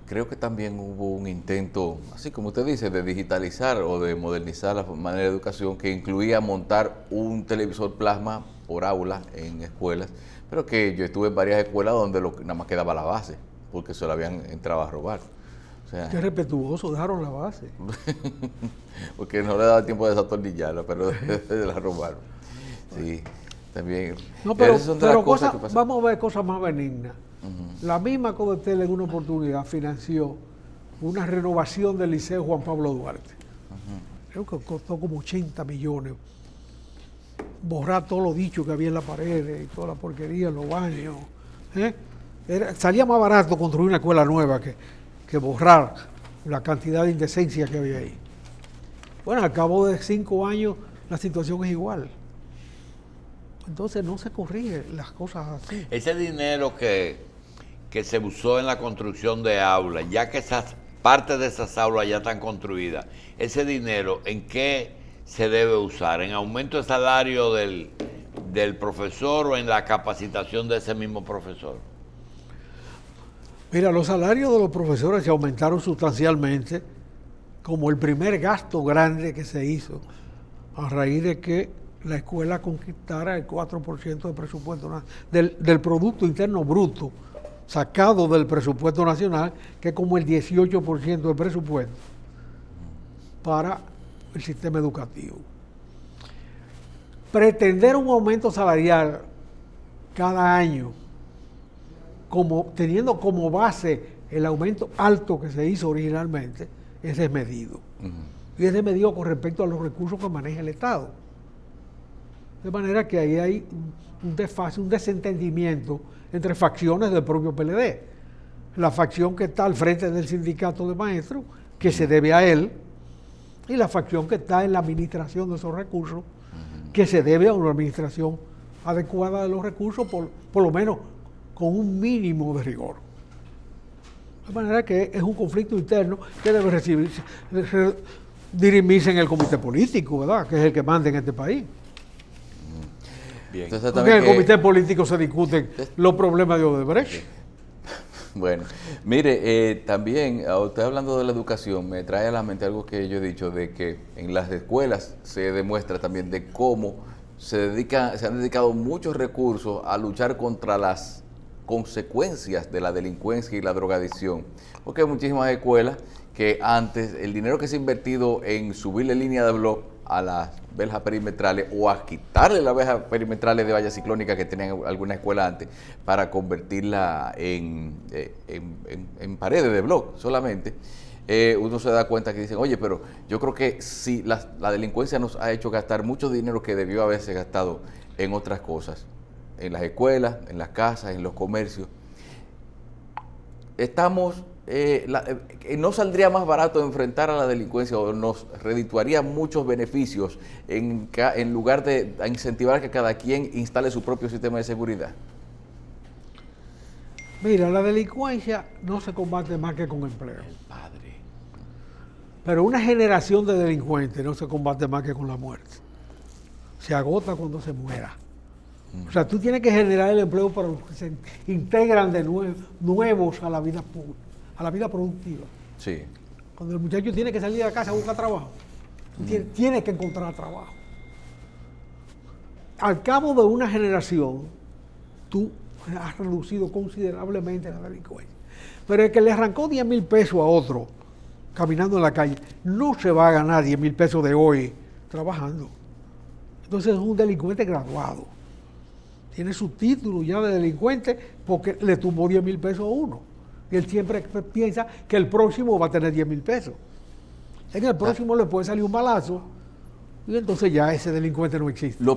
Creo que también hubo un intento, así como usted dice, de digitalizar o de modernizar la manera de educación, que incluía montar un televisor plasma por aula en escuelas, pero que yo estuve en varias escuelas donde nada más quedaba la base, porque se lo habían entrado a robar. O sea, qué respetuoso, dejaron la base. Porque no le daba tiempo de desatornillarla, pero la robaron. Sí, también. No, pero vamos a ver cosas más benignas. La misma Codetel en una oportunidad financió una renovación del Liceo Juan Pablo Duarte. Creo que costó como 80 millones. Borrar todo lo dicho que había en la pared y toda la porquería en los baños. Salía más barato construir una escuela nueva que borrar la cantidad de indecencia que había ahí. Bueno, al cabo de 5 años la situación es igual. Entonces no se corrigen las cosas así. Ese dinero que se usó en la construcción de aulas, ya que parte de esas aulas ya están construidas, ese dinero, ¿en qué se debe usar? ¿En aumento de salario del profesor o en la capacitación de ese mismo profesor? Mira, los salarios de los profesores se aumentaron sustancialmente como el primer gasto grande que se hizo a raíz de que la escuela conquistara el 4% del presupuesto del Producto Interno Bruto sacado del presupuesto nacional, que es como el 18% del presupuesto para el sistema educativo. Pretender un aumento salarial cada año, teniendo como base el aumento alto que se hizo originalmente, es desmedido. Y es desmedido con respecto a los recursos que maneja el Estado. De manera que ahí hay un desfase, un desentendimiento entre facciones del propio PLD. La facción que está al frente del sindicato de maestros, que se debe a él, y la facción que está en la administración de esos recursos, que se debe a una administración adecuada de los recursos, por lo menos con un mínimo de rigor. De manera que es un conflicto interno que debe dirimirse en el comité político, ¿verdad?, que es el que manda en este país. Bien. Porque en el comité político se discuten los problemas de Odebrecht. Bueno, mire, también, usted hablando de la educación, me trae a la mente algo que yo he dicho, de que en las escuelas se demuestra también de cómo se han dedicado muchos recursos a luchar contra las consecuencias de la delincuencia y la drogadicción. Porque hay muchísimas escuelas que antes el dinero que se ha invertido en subirle línea de bloc a las verjas perimetrales o a quitarle las verjas perimetrales de valla ciclónica que tenían alguna escuela antes para convertirla en paredes de bloc solamente, uno se da cuenta que dicen, oye, pero yo creo que si la delincuencia nos ha hecho gastar mucho dinero que debió haberse gastado en otras cosas, en las escuelas, en las casas, en los comercios, ¿no saldría más barato enfrentar a la delincuencia o nos redituaría muchos beneficios en lugar de incentivar que cada quien instale su propio sistema de seguridad? Mira, la delincuencia no se combate más que con empleo. Padre. Pero una generación de delincuentes no se combate más que con la muerte. Se agota cuando se muera. O sea, tú tienes que generar el empleo para los que se integran de nuevos a la vida pública, a la vida productiva. Sí. Cuando el muchacho tiene que salir de la casa a buscar trabajo, tiene que encontrar trabajo. Al cabo de una generación, tú has reducido considerablemente la delincuencia. Pero el que le arrancó 10,000 pesos a otro caminando en la calle, no se va a ganar 10,000 pesos de hoy trabajando. Entonces es un delincuente graduado. Tiene su título ya de delincuente porque le tumbó 10,000 pesos a uno. Y él siempre piensa que el próximo va a tener 10,000 pesos. En el próximo le puede salir un balazo y entonces ya ese delincuente no existe. Lo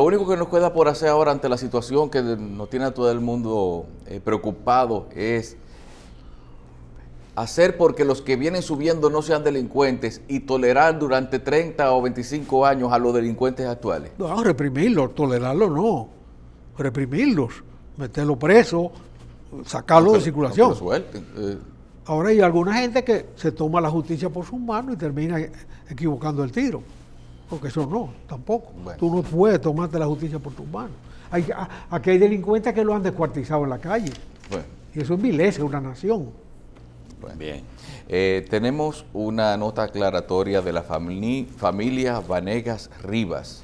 único que nos queda por hacer ahora ante la situación que nos tiene a todo el mundo preocupado es hacer porque los que vienen subiendo no sean delincuentes y tolerar durante 30 o 25 años a los delincuentes actuales. No, reprimirlos, tolerarlos no. Reprimirlos, meterlos presos, sacarlos de circulación. No, suerte. Ahora hay alguna gente que se toma la justicia por sus manos y termina equivocando el tiro. Porque eso no, tampoco. Bueno. Tú no puedes tomarte la justicia por tus manos. Aquí hay delincuentes que lo han descuartizado en la calle. Bueno. Y eso envilece una nación. Bueno. Bien. Tenemos una nota aclaratoria de la familia Vanegas Rivas.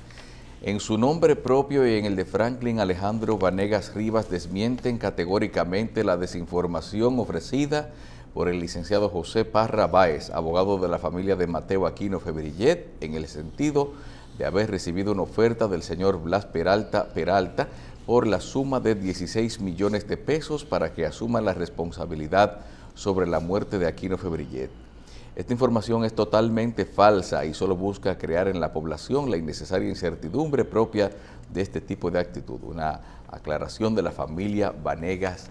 En su nombre propio y en el de Franklin Alejandro Vanegas Rivas desmienten categóricamente la desinformación ofrecida por el licenciado José Parra Báez, abogado de la familia de Mateo Aquino Febrillet, en el sentido de haber recibido una oferta del señor Blas Peralta por la suma de 16 millones de pesos para que asuma la responsabilidad sobre la muerte de Aquino Febrillet. Esta información es totalmente falsa y solo busca crear en la población la innecesaria incertidumbre propia de este tipo de actitud. Una aclaración de la familia Vanegas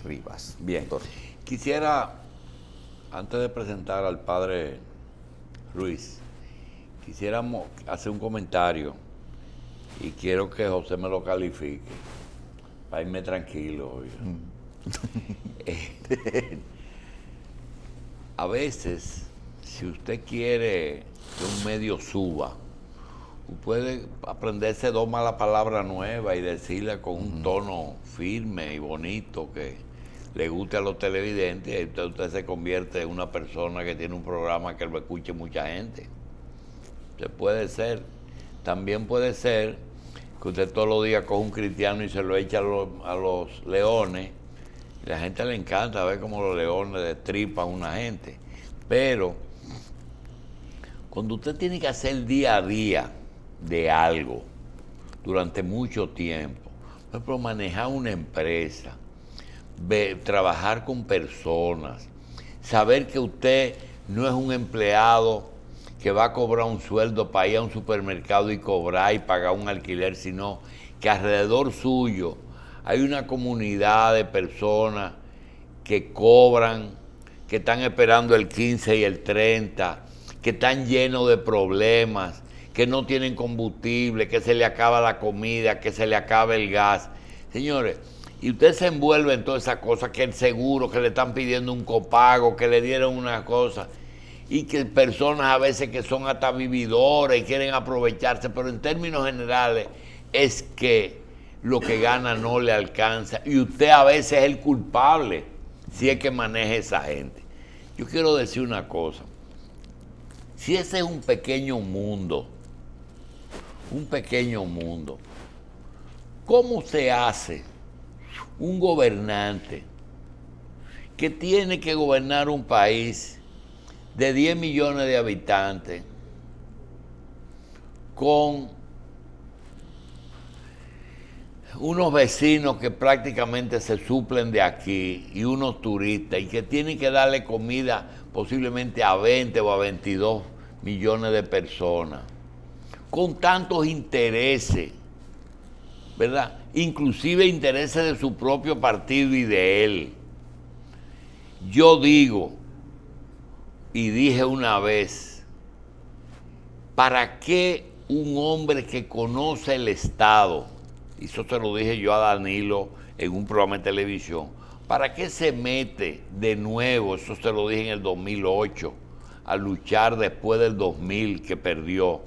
Rivas. Bien. Entonces, Quisiera, antes de presentar al padre Ruiz, quisiéramos hacer un comentario y quiero que José me lo califique para irme tranquilo. A veces, si usted quiere que un medio suba, puede aprenderse 2 malas palabras nuevas y decirle con un tono firme y bonito que le guste a los televidentes, y entonces usted se convierte en una persona que tiene un programa que lo escuche mucha gente. Usted puede ser, también puede ser que usted todos los días coge un cristiano y se lo echa a los leones, y a la gente le encanta ver cómo los leones destripan a una gente. Pero cuando usted tiene que hacer día a día de algo durante mucho tiempo, por ejemplo, manejar una empresa, trabajar con personas, saber que usted no es un empleado que va a cobrar un sueldo para ir a un supermercado y cobrar y pagar un alquiler, sino que alrededor suyo hay una comunidad de personas que cobran, que están esperando el 15 y el 30, que están llenos de problemas, que no tienen combustible, que se le acaba la comida, que se le acaba el gas. Señores, y usted se envuelve en todas esas cosas, que el seguro, que le están pidiendo un copago, que le dieron una cosa, y que personas a veces que son hasta vividores y quieren aprovecharse, pero en términos generales es que lo que gana no le alcanza, y usted a veces es el culpable si es que maneja esa gente. Yo quiero decir una cosa, si ese es un pequeño mundo, ¿cómo se hace un gobernante que tiene que gobernar un país de 10 millones de habitantes con unos vecinos que prácticamente se suplen de aquí y unos turistas, y que tienen que darle comida posiblemente a 20 o a 22 millones de personas, con tantos intereses, ¿verdad? Inclusive intereses de su propio partido y de él? Yo digo, y dije una vez, ¿para qué un hombre que conoce el Estado, y eso se lo dije yo a Danilo en un programa de televisión, ¿para qué se mete de nuevo, eso se lo dije en el 2008, a luchar después del 2000 que perdió?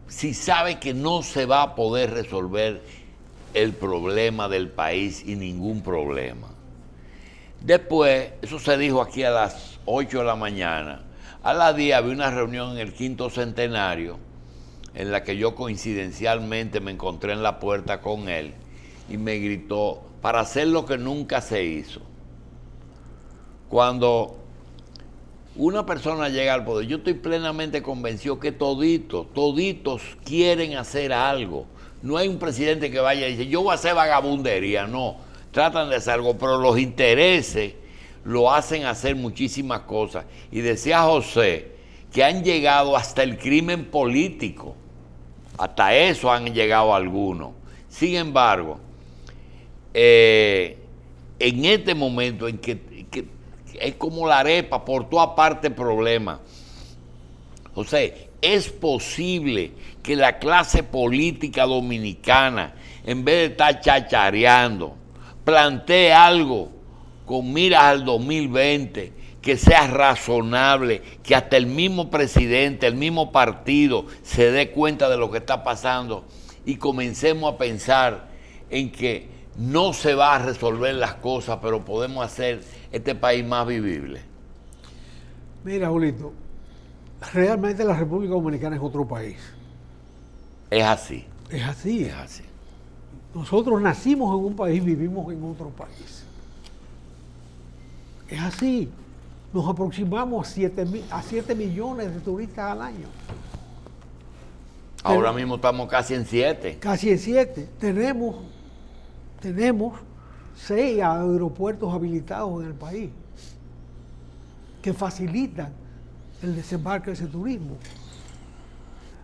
Si sabe que no se va a poder resolver el problema del país y ningún problema. Después, eso se dijo aquí a las 8 de la mañana, a las 10 había una reunión en el 5º centenario en la que yo coincidencialmente me encontré en la puerta con él y me gritó para hacer lo que nunca se hizo. Cuando una persona llega al poder, yo estoy plenamente convencido que toditos quieren hacer algo. No hay un presidente que vaya y dice, yo voy a hacer vagabundería. No, tratan de hacer algo, pero los intereses lo hacen hacer muchísimas cosas. Y decía José que han llegado hasta el crimen político. Hasta eso han llegado algunos. Sin embargo, en este momento en que es como la arepa, por toda parte problema. José, es posible que la clase política dominicana, en vez de estar chachareando, plantee algo con miras al 2020, que sea razonable, que hasta el mismo presidente, el mismo partido se dé cuenta de lo que está pasando y comencemos a pensar en que no se va a resolver las cosas, pero podemos hacer este país más vivible. Mira, Julito, realmente la República Dominicana es otro país. Es así. Es así. Es así. Nosotros nacimos en un país, vivimos en otro país. Es así. Nos aproximamos a 7 millones de turistas al año. Ahora mismo estamos casi en 7. Casi en 7. Tenemos 6 aeropuertos habilitados en el país que facilitan el desembarque de ese turismo.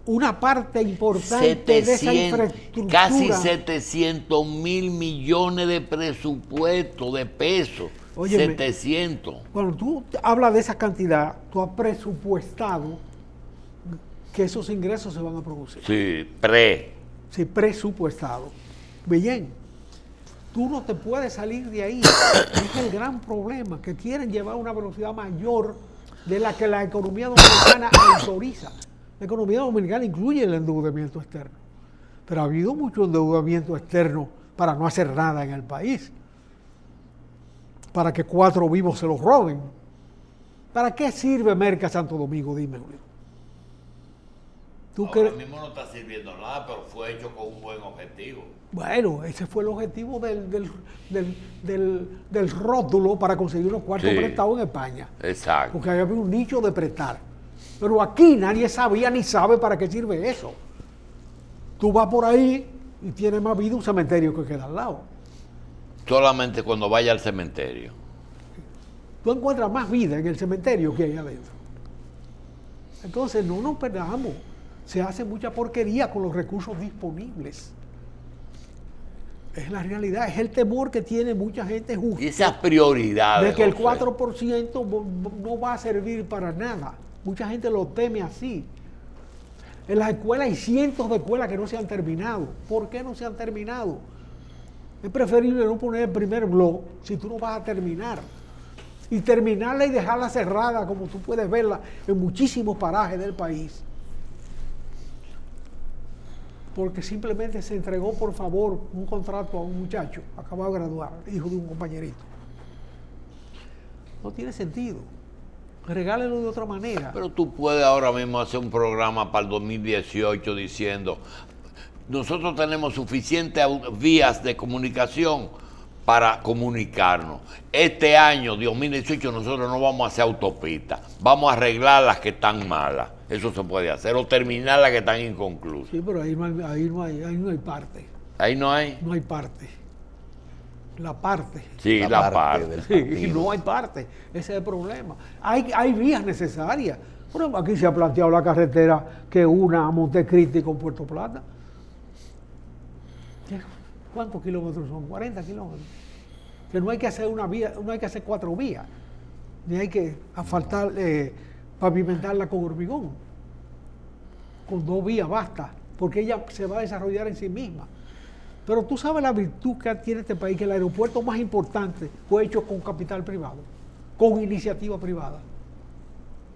Una parte importante de esa infraestructura. Casi 700 mil millones de presupuesto de pesos. Óyeme, 700. Cuando tú hablas de esa cantidad, tú has presupuestado que esos ingresos se van a producir. Sí, Sí, presupuestado. Bien, tú no te puedes salir de ahí. Es el gran problema, que quieren llevar a una velocidad mayor de la que la economía dominicana autoriza. La economía dominicana incluye el endeudamiento externo, pero ha habido mucho endeudamiento externo para no hacer nada en el país, para que 4 vivos se los roben. ¿Para qué sirve Merca Santo Domingo? Dime, Julio. Ahora mismo no está sirviendo nada, pero fue hecho con un buen objetivo. Bueno, ese fue el objetivo del rótulo para conseguir los cuartos prestados en España. Exacto. Porque había un nicho de prestar. Pero aquí nadie sabía ni sabe para qué sirve eso. Tú vas por ahí y tienes más vida un cementerio que queda al lado. Solamente cuando vaya al cementerio. Tú encuentras más vida en el cementerio que ahí adentro. Entonces no nos perdamos. Se hace mucha porquería con los recursos disponibles. Es la realidad, es el temor que tiene mucha gente justa. Y esas prioridades. De que el 4% no va a servir para nada. Mucha gente lo teme así. En las escuelas hay cientos de escuelas que no se han terminado. ¿Por qué no se han terminado? Es preferible no poner el primer blog si tú no vas a terminar. Y terminarla y dejarla cerrada, como tú puedes verla en muchísimos parajes del país. Porque simplemente se entregó por favor un contrato a un muchacho, acabado de graduar, hijo de un compañerito. No tiene sentido. Regálelo de otra manera. Pero tú puedes ahora mismo hacer un programa para el 2018 diciendo, nosotros tenemos suficientes vías de comunicación para comunicarnos. Este año, 2018, nosotros no vamos a hacer autopistas, vamos a arreglar las que están malas. Eso se puede hacer, o terminar las que están inconclusas. Sí, pero ahí no hay parte. Ahí no hay. No hay parte. La parte. Sí, la parte. Sí, no hay parte. Ese es el problema. Hay vías necesarias. Por ejemplo, aquí se ha planteado la carretera que una a Montecristi con Puerto Plata. ¿Cuántos kilómetros son? 40 kilómetros. Que no hay que hacer una vía, no hay que hacer 4 vías. Ni hay que asfaltar, pavimentarla con hormigón. Con 2 vías basta, porque ella se va a desarrollar en sí misma. Pero tú sabes la virtud que tiene este país, que el aeropuerto más importante fue hecho con capital privado, con iniciativa privada.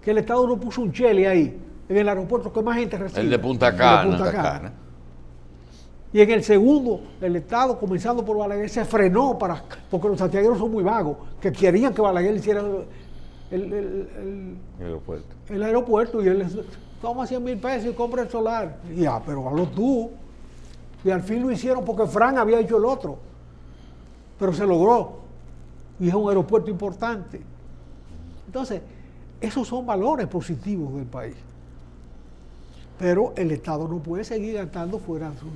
Que el Estado no puso un chele ahí, en el aeropuerto que más gente recibe. El de Punta Cana. El de Punta Cana. Y en el segundo, el Estado, comenzando por Balaguer, se frenó porque los santiagueros son muy vagos, que querían que Balaguer hiciera El aeropuerto. el aeropuerto y él les toma 100,000 pesos y compra el solar. Y ya, pero hazlo tú. Y al fin lo hicieron porque Fran había hecho el otro. Pero se logró. Y es un aeropuerto importante. Entonces, esos son valores positivos del país. Pero el Estado no puede seguir gastando fuera de su...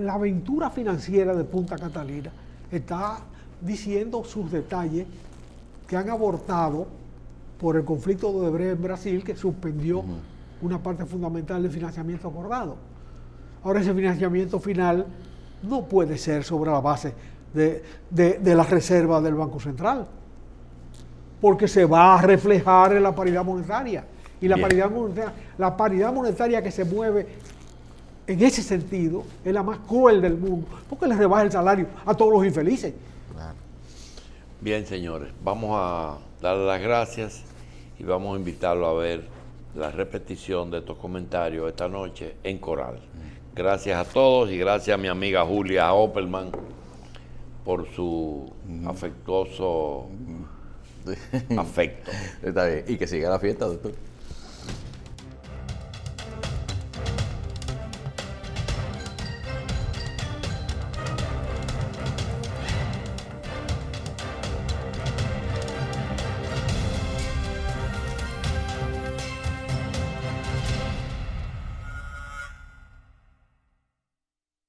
La aventura financiera de Punta Catalina está diciendo sus detalles que han abortado por el conflicto de Odebrecht en Brasil, que suspendió una parte fundamental del financiamiento acordado. Ahora ese financiamiento final no puede ser sobre la base de las reservas del Banco Central, porque se va a reflejar en la paridad monetaria. Y la paridad monetaria que se mueve en ese sentido es la más cruel del mundo, porque le rebaja el salario a todos los infelices. Claro. Bien, señores, vamos a darle las gracias y vamos a invitarlo a ver la repetición de estos comentarios esta noche en Coral. Gracias a todos y gracias a mi amiga Julia Opperman por su afectuoso afecto. Está bien. Y que siga la fiesta, doctor.